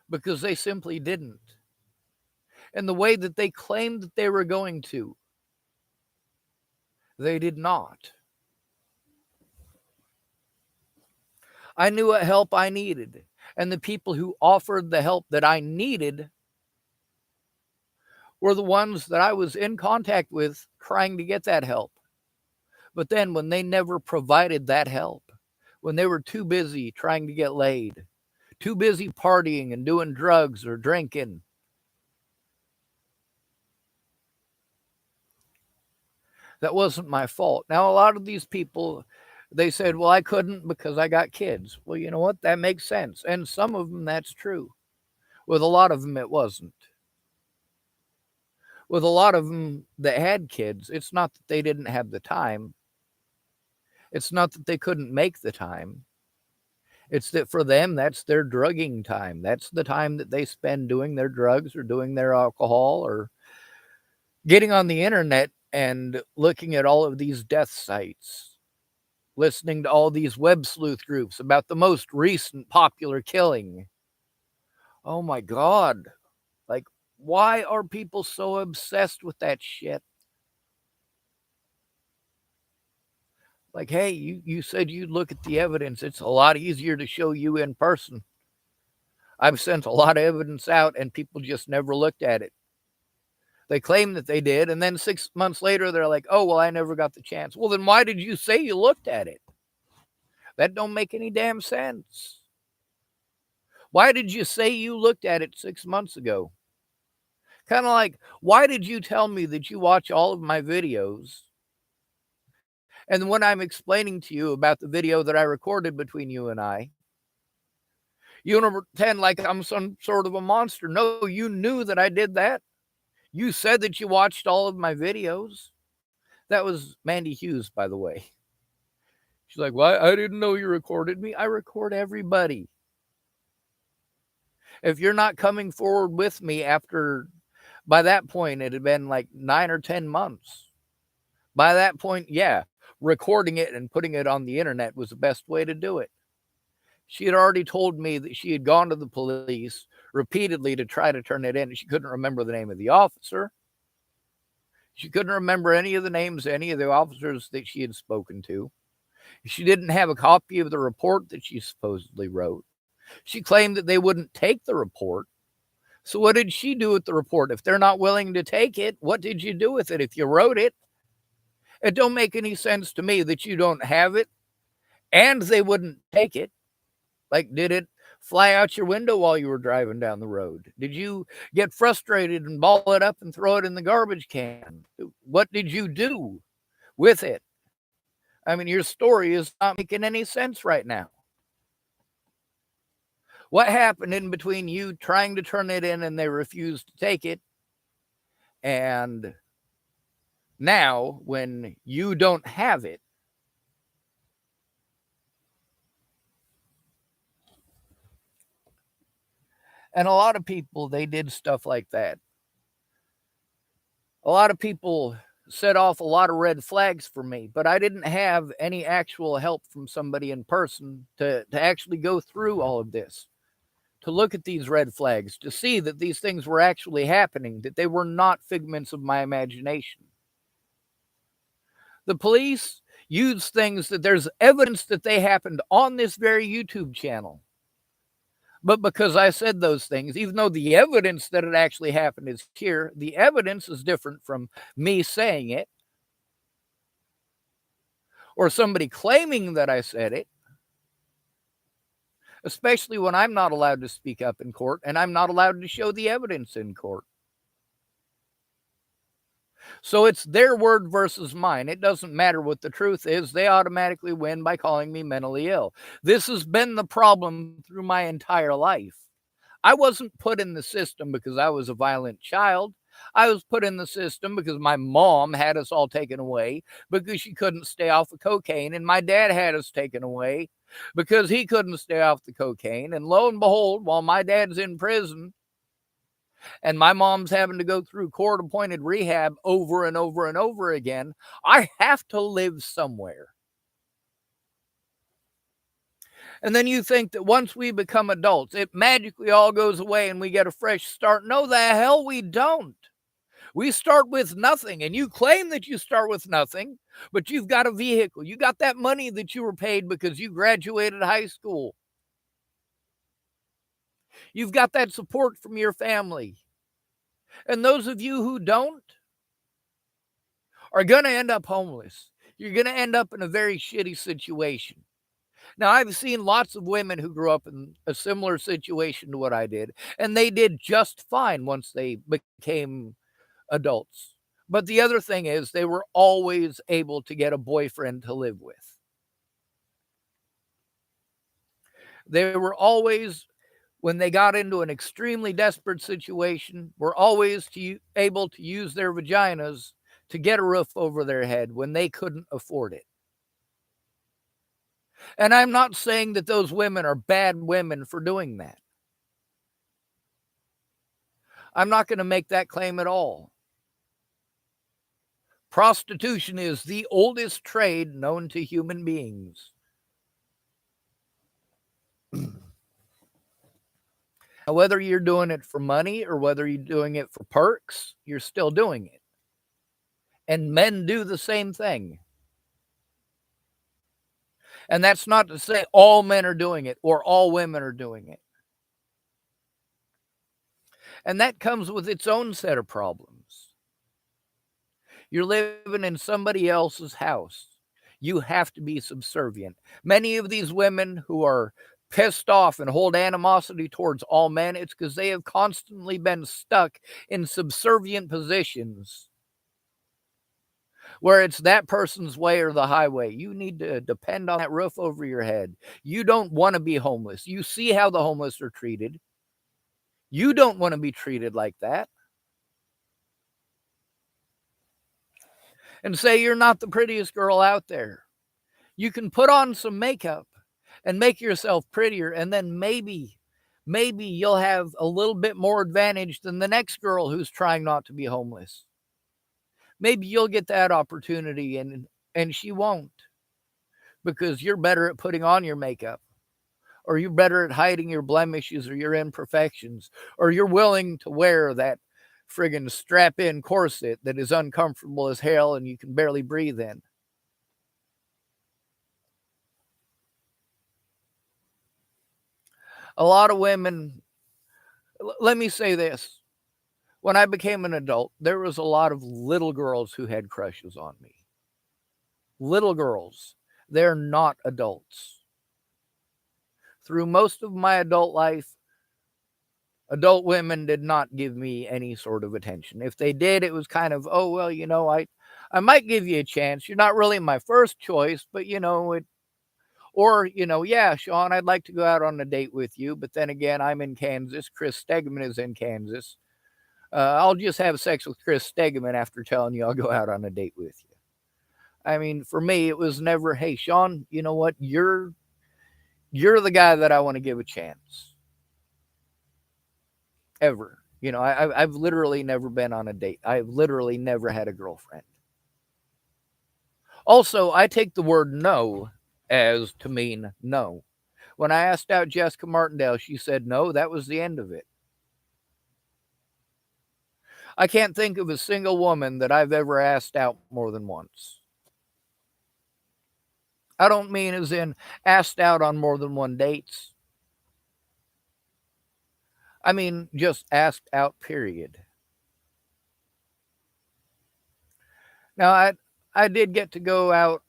Because they simply didn't. And the way that they claimed that they were going to, they did not. I knew what help I needed. And the people who offered the help that I needed were the ones that I was in contact with trying to get that help. But then when they never provided that help, when they were too busy trying to get laid, too busy partying and doing drugs or drinking, that wasn't my fault. Now, a lot of these people, they said, well, I couldn't because I got kids. Well, you know what? That makes sense. And some of them, that's true. With a lot of them, it wasn't. With a lot of them that had kids, it's not that they didn't have the time. It's not that they couldn't make the time. It's that for them, that's their drugging time. That's the time that they spend doing their drugs or doing their alcohol or getting on the internet and looking at all of these death sites, listening to all these web sleuth groups about the most recent popular killing. Oh my God. Like, why are people so obsessed with that shit? Like, hey, you said you'd look at the evidence. It's a lot easier to show you in person. I've sent a lot of evidence out and people just never looked at it. They claim that they did, and then 6 months later, they're like, oh, well, I never got the chance. Well, then why did you say you looked at it? That don't make any damn sense. Why did you say you looked at it 6 months ago? Kind of like, why did you tell me that you watch all of my videos? And when I'm explaining to you about the video that I recorded between you and I, you want to pretend like I'm some sort of a monster. No, you knew that I did that. You said that you watched all of my videos. That was Mandy Hughes, by the way. She's like, well, I didn't know you recorded me. I record everybody. If you're not coming forward with me after, by that point, it had been like 9 or 10 months. By that point, yeah, recording it and putting it on the internet was the best way to do it. She had already told me that she had gone to the police repeatedly to try to turn it in. She couldn't remember the name of the officer. She couldn't remember any of the names of any of the officers that she had spoken to. She didn't have a copy of the report that she supposedly wrote. She claimed that they wouldn't take the report. So what did she do with the report? If they're not willing to take it, what did you do with it? If you wrote it, it don't make any sense to me that you don't have it and they wouldn't take it. Like, did it fly out your window while you were driving down the road? Did you get frustrated and ball it up and throw it in the garbage can? What did you do with it? I mean, your story is not making any sense right now. What happened in between you trying to turn it in and they refused to take it, and now when you don't have it? And a lot of people, they did stuff like that. A lot of people set off a lot of red flags for me, but I didn't have any actual help from somebody in person to actually go through all of this, to look at these red flags, to see that these things were actually happening, that they were not figments of my imagination. The police use things that there's evidence that they happened on this very YouTube channel. But because I said those things, even though the evidence that it actually happened is here, the evidence is different from me saying it or somebody claiming that I said it, especially when I'm not allowed to speak up in court and I'm not allowed to show the evidence in court. So it's their word versus mine. It doesn't matter what the truth is. They automatically win by calling me mentally ill. This has been the problem through my entire life. I wasn't put in the system because I was a violent child. I was put in the system because my mom had us all taken away because she couldn't stay off of cocaine, and my dad had us taken away because he couldn't stay off the cocaine. And lo and behold, while my dad's in prison and my mom's having to go through court-appointed rehab over and over and over again, I have to live somewhere. And then you think that once we become adults, it magically all goes away and we get a fresh start. No, the hell we don't. We start with nothing, and you claim that you start with nothing, but you've got a vehicle. You got that money that you were paid because you graduated high school. You've got that support from your family. And those of you who don't are going to end up homeless. You're going to end up in a very shitty situation. Now, I've seen lots of women who grew up in a similar situation to what I did, and they did just fine once they became adults. But the other thing is, they were always able to get a boyfriend to live with. They were always, when they got into an extremely desperate situation, were always able to use their vaginas to get a roof over their head when they couldn't afford it. And I'm not saying that those women are bad women for doing that. I'm not going to make that claim at all. Prostitution is the oldest trade known to human beings. Whether you're doing it for money or whether you're doing it for perks, you're still doing it. And men do the same thing. And that's not to say all men are doing it or all women are doing it. And that comes with its own set of problems. You're living in somebody else's house. You have to be subservient. Many of these women who are pissed off and hold animosity towards all men, it's because they have constantly been stuck in subservient positions where it's that person's way or the highway. You need to depend on that roof over your head. You don't want to be homeless. You see how the homeless are treated. You don't want to be treated like that. and say you're not the prettiest girl out there. You can put on some makeup and make yourself prettier, and then maybe you'll have a little bit more advantage than the next girl who's trying not to be homeless. Maybe you'll get that opportunity, and she won't, because you're better at putting on your makeup, or you're better at hiding your blemishes or your imperfections, or you're willing to wear that friggin' strap in corset that is uncomfortable as hell and you can barely breathe in. A lot of women, let me say this. When I became an adult, there was a lot of little girls who had crushes on me. Little girls. They're not adults. Through most of my adult life, adult women did not give me any sort of attention. If they did, it was kind of, oh, well, I might give you a chance. You're not really my first choice, but or, yeah, Sean, I'd like to go out on a date with you. But then again, I'm in Kansas. Chris Stegman is in Kansas. I'll just have sex with Chris Stegman after telling you I'll go out on a date with you. I mean, for me, it was never, hey, Sean, you know what? You're the guy that I want to give a chance. Ever. I've literally never been on a date. I've literally never had a girlfriend. Also, I take the word no as to mean no. When I asked out Jessica Martindale, she said no, that was the end of it. I can't think of a single woman that I've ever asked out more than once. I don't mean as in asked out on more than one dates. I mean just asked out, period. Now, I did get to go out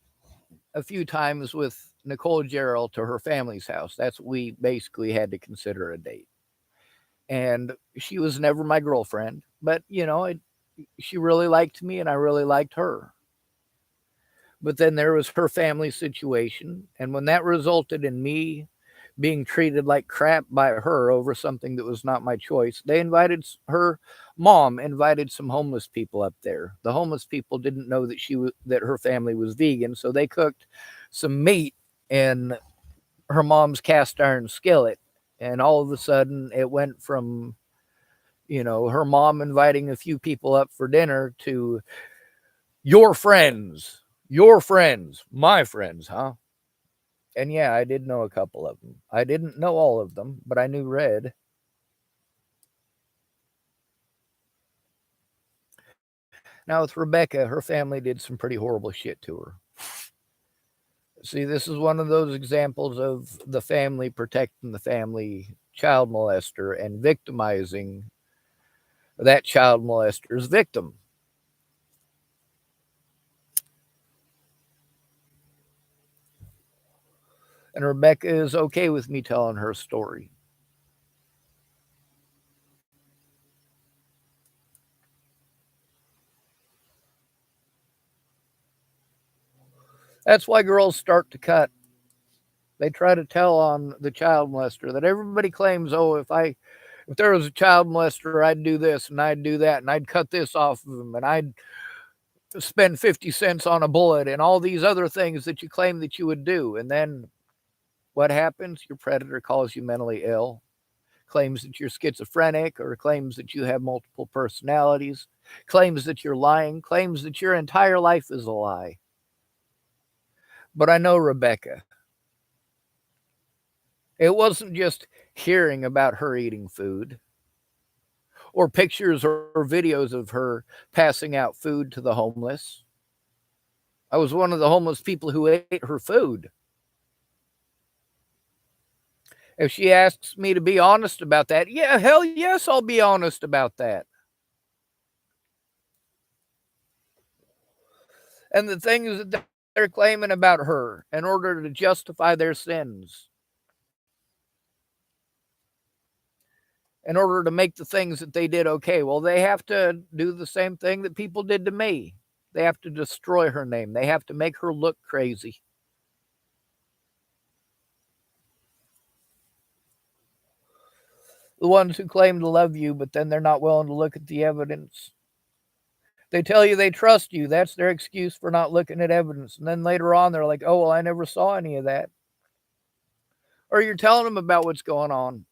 a few times with Nicole Gerald to her family's house. That's what we basically had to consider a date. And she was never my girlfriend, but she really liked me and I really liked her. But then there was her family situation, and when that resulted in me being treated like crap by her over something that was not my choice, her mom invited some homeless people up there. The homeless people didn't know that her family was vegan, so they cooked some meat in her mom's cast iron skillet, and all of a sudden it went from her mom inviting a few people up for dinner to your friends, my friends, huh? And yeah, I did know a couple of them. I didn't know all of them, but I knew Red. Now, with Rebecca, her family did some pretty horrible shit to her. See, this is one of those examples of the family protecting the family child molester and victimizing that child molester's victim. And Rebecca is okay with me telling her story. That's why girls start to cut. They try to tell on the child molester that everybody claims, oh, if there was a child molester, I'd do this and I'd do that and I'd cut this off of him and I'd spend 50 cents on a bullet and all these other things that you claim that you would do. And then what happens? Your predator calls you mentally ill, claims that you're schizophrenic, or claims that you have multiple personalities, claims that you're lying, claims that your entire life is a lie. But I know Rebecca. It wasn't just hearing about her eating food or pictures or videos of her passing out food to the homeless. I was one of the homeless people who ate her food. If she asks me to be honest about that, yeah, hell yes, I'll be honest about that. And the things that they're claiming about her in order to justify their sins, in order to make the things that they did okay, well, they have to do the same thing that people did to me. They have to destroy her name. They have to make her look crazy. The ones who claim to love you, but then they're not willing to look at the evidence. They tell you they trust you. That's their excuse for not looking at evidence. And then later on, they're like, oh, well, I never saw any of that. Or you're telling them about what's going on.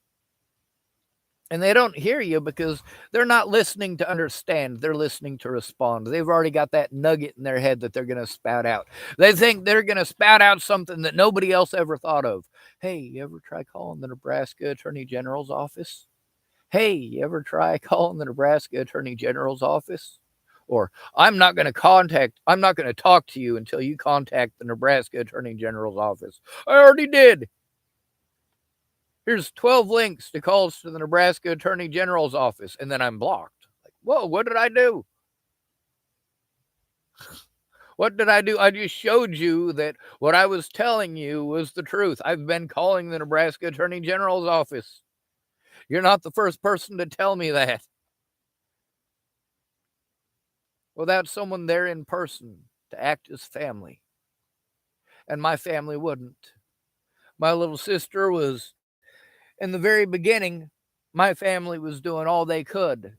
And they don't hear you because they're not listening to understand. They're listening to respond. They've already got that nugget in their head that they're going to spout out. They think they're going to spout out something that nobody else ever thought of. Hey, you ever try calling the Nebraska Attorney General's office? Hey, you ever try calling the Nebraska Attorney General's office? Or I'm not going to talk to you until you contact the Nebraska Attorney General's office. I already did. Here's 12 links to calls to the Nebraska Attorney General's office, and then I'm blocked. Like, whoa, what did I do? What did I do? I just showed you that what I was telling you was the truth. I've been calling the Nebraska Attorney General's office. You're not the first person to tell me that. Without someone there in person to act as family. And my family wouldn't. My little sister was, in the very beginning, my family was doing all they could.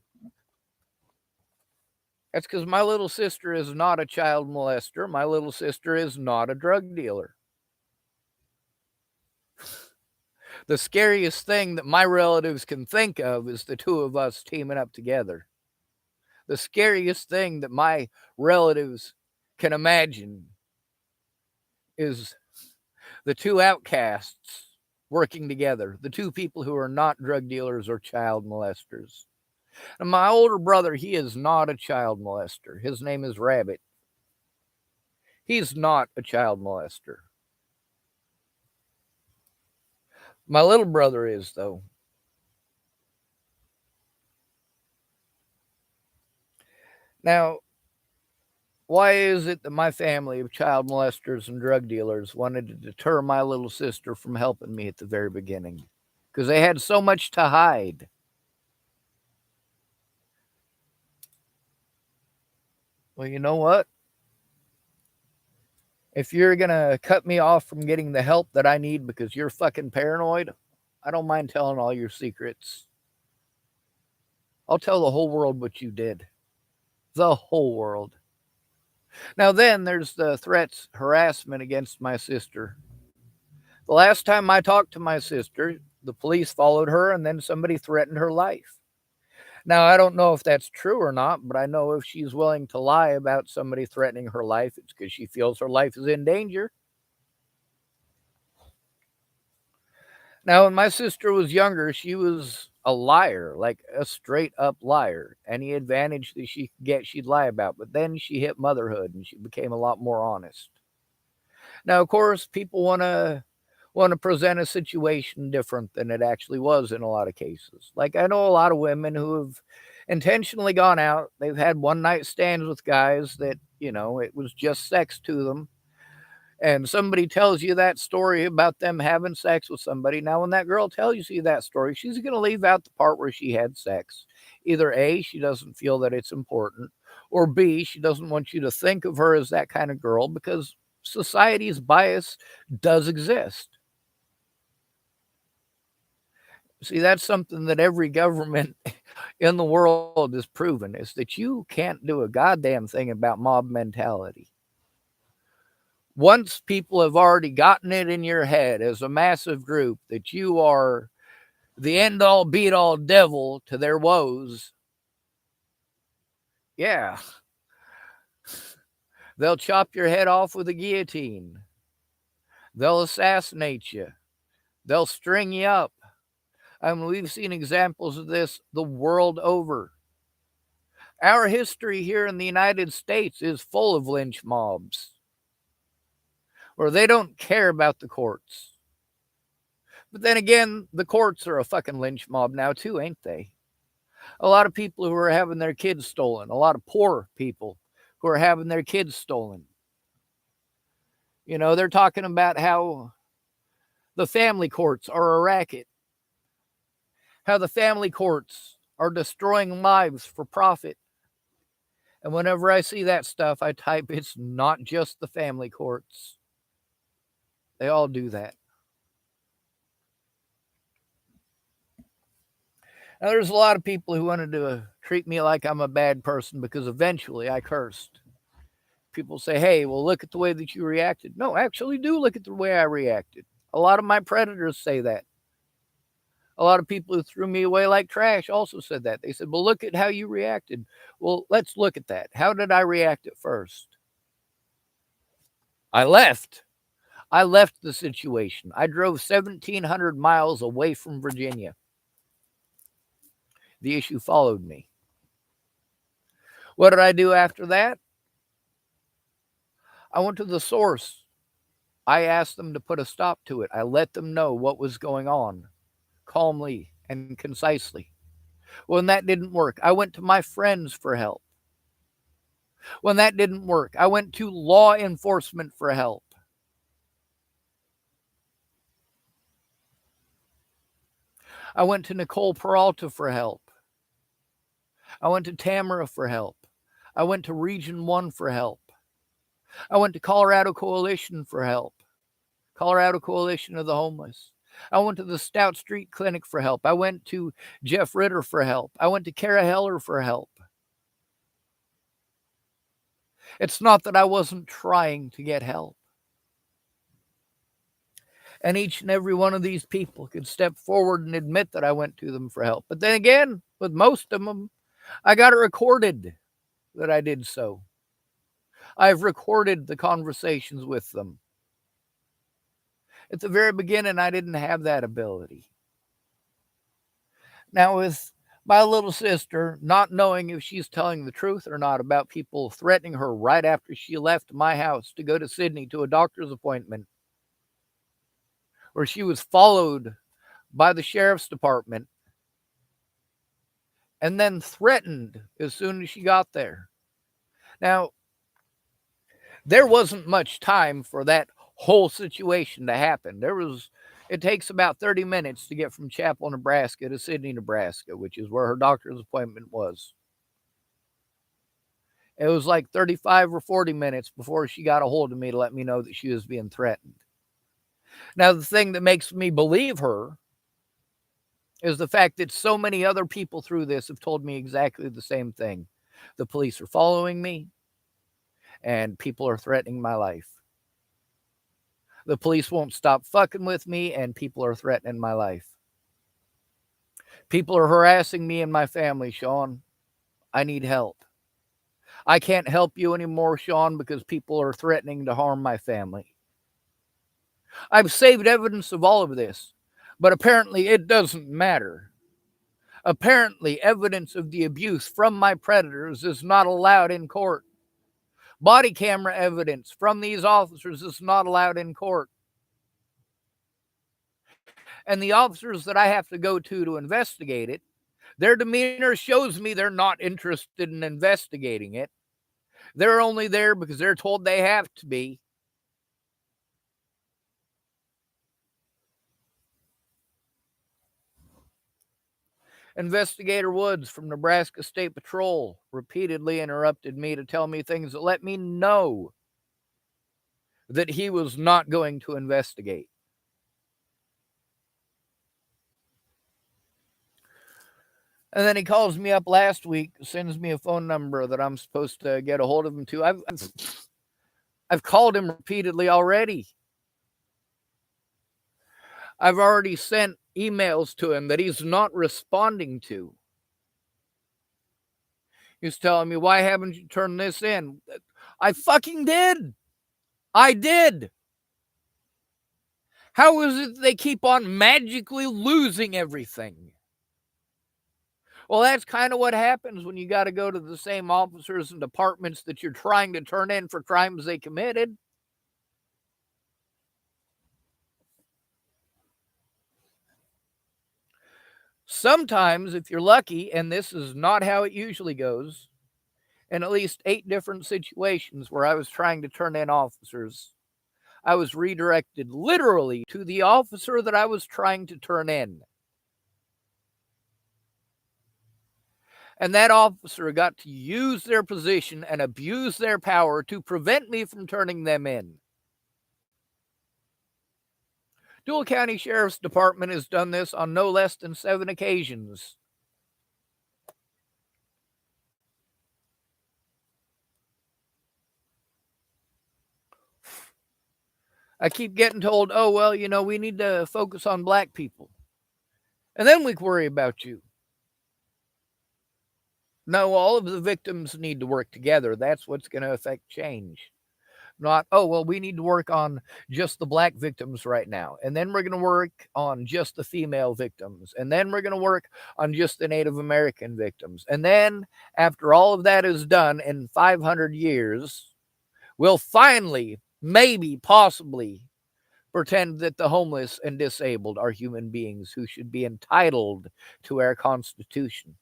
That's because my little sister is not a child molester. My little sister is not a drug dealer. The scariest thing that my relatives can think of is the two of us teaming up together. The scariest thing that my relatives can imagine is the two outcasts working together, the two people who are not drug dealers or child molesters. And my older brother, he is not a child molester. His name is Rabbit. He's not a child molester. My little brother is, though. Now, why is it that my family of child molesters and drug dealers wanted to deter my little sister from helping me at the very beginning? Because they had so much to hide. Well, you know what? If you're going to cut me off from getting the help that I need because you're fucking paranoid, I don't mind telling all your secrets. I'll tell the whole world what you did. The whole world. Now, then there's the threats, harassment against my sister. The last time I talked to my sister, the police followed her and then somebody threatened her life. Now, I don't know if that's true or not, but I know if she's willing to lie about somebody threatening her life, it's because she feels her life is in danger. Now, when my sister was younger, she was a liar, like a straight up liar. Any advantage that she could get, she'd lie about. But then she hit motherhood and she became a lot more honest. Now, of course, people want to present a situation different than it actually was in a lot of cases. Like I know a lot of women who have intentionally gone out. They've had one night stands with guys that, it was just sex to them. And somebody tells you that story about them having sex with somebody. Now, when that girl tells you that story, she's going to leave out the part where she had sex. Either A, she doesn't feel that it's important, or B, she doesn't want you to think of her as that kind of girl because society's bias does exist. See, that's something that every government in the world has proven is that you can't do a goddamn thing about mob mentality. Once people have already gotten it in your head as a massive group that you are the end all beat all devil to their woes, yeah, they'll chop your head off with a guillotine. They'll assassinate you. They'll string you up. I mean, we've seen examples of this the world over. Our history here in the United States is full of lynch mobs where they don't care about the courts. But then again, the courts are a fucking lynch mob now too, ain't they? A lot of people who are having their kids stolen, a lot of poor people who are having their kids stolen. They're talking about how the family courts are a racket, how the family courts are destroying lives for profit. And whenever I see that stuff, I type, it's not just the family courts. They all do that. Now, there's a lot of people who wanted to treat me like I'm a bad person because eventually I cursed. People say, hey, well, look at the way that you reacted. No, actually, do look at the way I reacted. A lot of my predators say that. A lot of people who threw me away like trash also said that. They said, well, look at how you reacted. Well, let's look at that. How did I react at first? I left. I left the situation. I drove 1,700 miles away from Virginia. The issue followed me. What did I do after that? I went to the source. I asked them to put a stop to it. I let them know what was going on calmly and concisely. When that didn't work, I went to my friends for help. When that didn't work, I went to law enforcement for help. I went to Nicole Peralta for help. I went to Tamara for help. I went to Region 1 for help. I went to Colorado Coalition for help. Colorado Coalition of the Homeless. I went to the Stout Street Clinic for help. I went to Jeff Ritter for help. I went to Kara Heller for help. It's not that I wasn't trying to get help. And each and every one of these people could step forward and admit that I went to them for help. But then again, with most of them, I got it recorded that I did so. I've recorded the conversations with them. At the very beginning, I didn't have that ability. Now, with my little sister, not knowing if she's telling the truth or not about people threatening her right after she left my house to go to Sydney to a doctor's appointment, where she was followed by the sheriff's department and then threatened as soon as she got there. Now, there wasn't much time for that whole situation to happen. It takes about 30 minutes to get from Chapel, Nebraska to Sydney, Nebraska, which is where her doctor's appointment was. It was like 35 or 40 minutes before she got a hold of me to let me know that she was being threatened. Now, the thing that makes me believe her is the fact that so many other people through this have told me exactly the same thing. The police are following me, and people are threatening my life. The police won't stop fucking with me, and people are threatening my life. People are harassing me and my family, Sean. I need help. I can't help you anymore, Sean, because people are threatening to harm my family. I've saved evidence of all of this, but apparently it doesn't matter. Apparently, evidence of the abuse from my predators is not allowed in court. Body camera evidence from these officers is not allowed in court. And the officers that I have to go to investigate it, their demeanor shows me they're not interested in investigating it. They're only there because they're told they have to be. Investigator Woods from Nebraska State Patrol repeatedly interrupted me to tell me things that let me know that he was not going to investigate. And then he calls me up last week, sends me a phone number that I'm supposed to get a hold of him to. I've called him repeatedly already. I've already sent emails to him that he's not responding to. He's telling me, why haven't you turned this in? I fucking did. I did. How is it they keep on magically losing everything? Well, that's kind of what happens when you got to go to the same officers and departments that you're trying to turn in for crimes they committed. Sometimes, if you're lucky, and this is not how it usually goes, in at least 8 different situations where I was trying to turn in officers, I was redirected literally to the officer that I was trying to turn in. And that officer got to use their position and abuse their power to prevent me from turning them in. Dual County Sheriff's Department has done this on no less than 7 occasions. I keep getting told, oh, well, we need to focus on black people. And then we can worry about you. No, all of the victims need to work together. That's what's going to affect change. Not, oh, well, we need to work on just the black victims right now. And then we're going to work on just the female victims. And then we're going to work on just the Native American victims. And then, after all of that is done in 500 years, we'll finally, maybe, possibly, pretend that the homeless and disabled are human beings who should be entitled to our Constitution.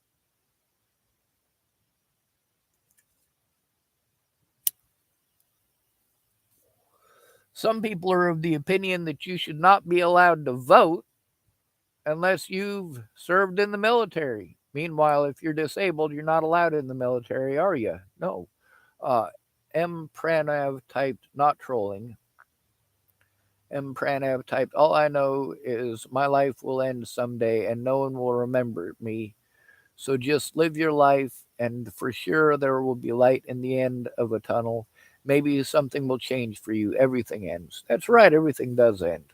Some people are of the opinion that you should not be allowed to vote unless you've served in the military. Meanwhile, if you're disabled, you're not allowed in the military, are you? No. M. Pranav typed, not trolling. M. Pranav typed, all I know is my life will end someday and no one will remember me. So just live your life, and for sure there will be light in the end of a tunnel. Maybe something will change for you. Everything ends. That's right, everything does end.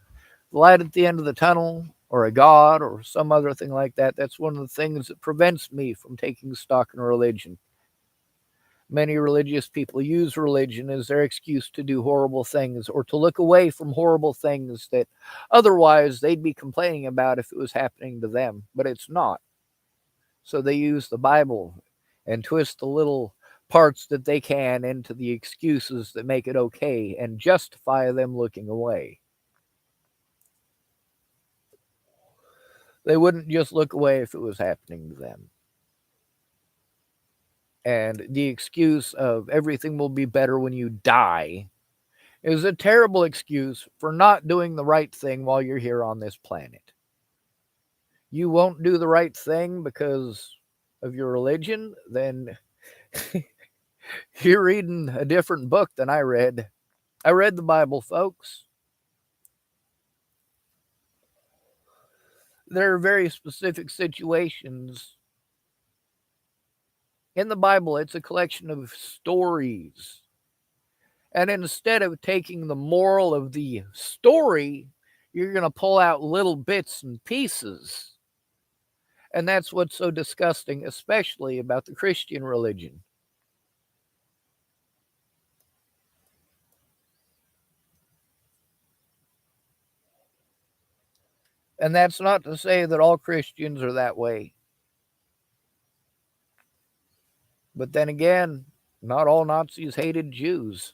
The light at the end of the tunnel, or a god, or some other thing like that, that's one of the things that prevents me from taking stock in religion. Many religious people use religion as their excuse to do horrible things or to look away from horrible things that otherwise they'd be complaining about if it was happening to them, but it's not. So they use the Bible and twist the little parts that they can into the excuses that make it okay and justify them looking away. They wouldn't just look away if it was happening to them. And the excuse of everything will be better when you die is a terrible excuse for not doing the right thing while you're here on this planet. You won't do the right thing because of your religion, then you're reading a different book than I read. I read the Bible, folks. There are very specific situations in the Bible. It's a collection of stories. And instead of taking the moral of the story, you're going to pull out little bits and pieces. And that's what's so disgusting, especially about the Christian religion. And that's not to say that all Christians are that way. But then again, not all Nazis hated Jews.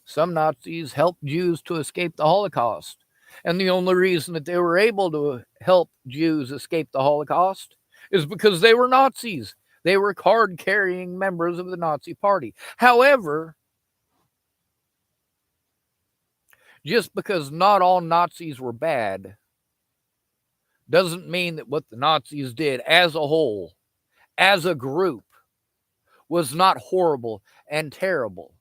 Some Nazis helped Jews to escape the Holocaust. And the only reason that they were able to help Jews escape the Holocaust is because they were Nazis. They were card carrying members of the Nazi Party. However, just because not all Nazis were bad doesn't mean that what the Nazis did as a whole, as a group, was not horrible and terrible.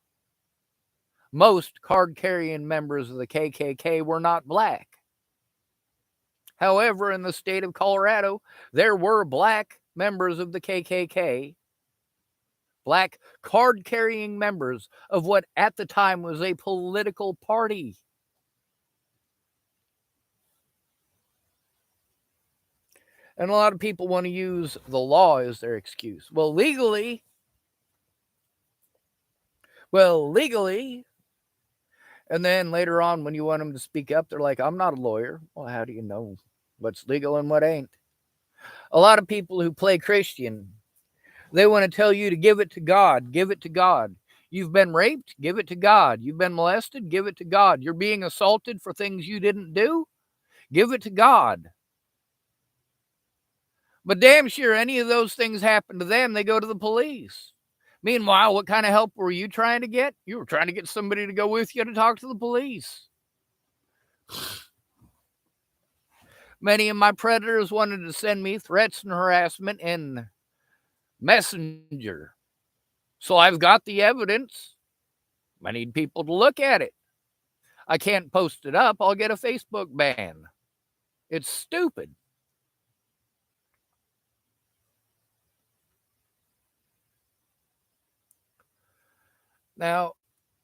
Most card carrying members of the KKK were not black. However, in the state of Colorado, there were black members of the KKK, black card carrying members of what at the time was a political party. And a lot of people want to use the law as their excuse. Well, legally, and then later on when you want them to speak up, they're like, I'm not a lawyer. Well, how do you know what's legal and what ain't? A lot of people who play Christian, they want to tell you to give it to God, give it to God. You've been raped, give it to God. You've been molested, give it to God. You're being assaulted for things you didn't do, give it to God. But damn sure any of those things happen to them, they go to the police. Meanwhile, what kind of help were you trying to get? You were trying to get somebody to go with you to talk to the police. Many of my predators wanted to send me threats and harassment in Messenger. So I've got the evidence. I need people to look at it. I can't post it up. I'll get a Facebook ban. It's stupid. Now,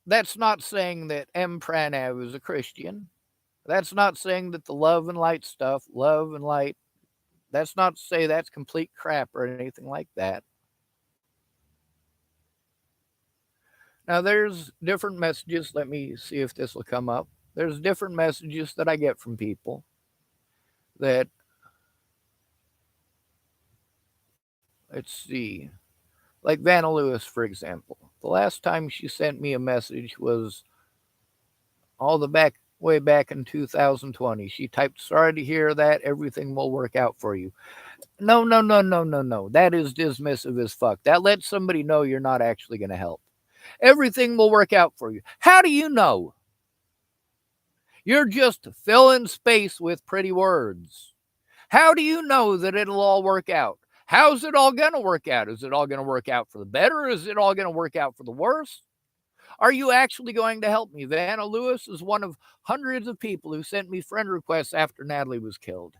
That's not saying that M. Pranav is a Christian. That's not saying that the love and light stuff, love and light, that's not to say that's complete crap or anything like that. Now, there's different messages. Let me see if this will come up. There's different messages that I get from people that, let's see, like Vanna Lewis, for example. The last time she sent me a message was all the back way back in 2020. She typed, "Sorry to hear that. Everything will work out for you." No, no, no, no, no, no. That is dismissive as fuck. That lets somebody know you're not actually going to help. Everything will work out for you. How do you know? You're just filling space with pretty words. How do you know that it'll all work out? How's it all going to work out? Is it all going to work out for the better? Is it all going to work out for the worse? Are you actually going to help me? Vanna Lewis is one of hundreds of people who sent me friend requests after Natalie was killed.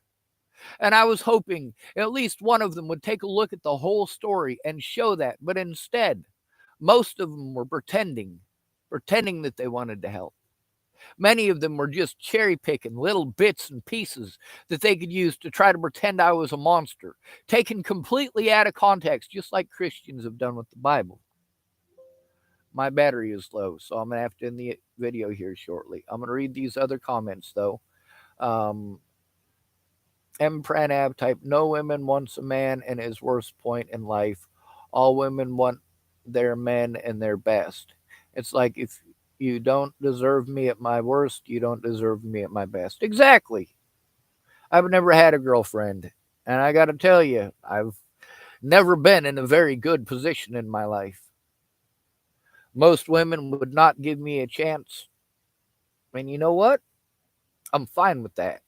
And I was hoping at least one of them would take a look at the whole story and show that. But instead, most of them were pretending that they wanted to help. Many of them were just cherry picking little bits and pieces that they could use to try to pretend I was a monster, taken completely out of context, just like Christians have done with the Bible. My battery is low, so I'm going to have to end the video here shortly. I'm going to read these other comments, though. M. Pranab type, "No women wants a man in his worst point in life. All women want their men and their best. It's like if you don't deserve me at my worst, you don't deserve me at my best." Exactly. I've never had a girlfriend. And I got to tell you, I've never been in a very good position in my life. Most women would not give me a chance. And you know what? I'm fine with that.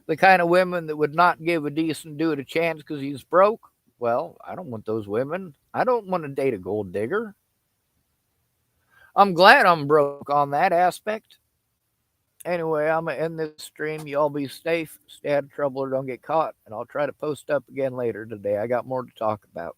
The kind of women that would not give a decent dude a chance because he's broke, well, I don't want those women. I don't want to date a gold digger. I'm glad I'm broke on that aspect. Anyway, I'm going to end this stream. You all be safe, stay out of trouble, or don't get caught. And I'll try to post up again later today. I got more to talk about.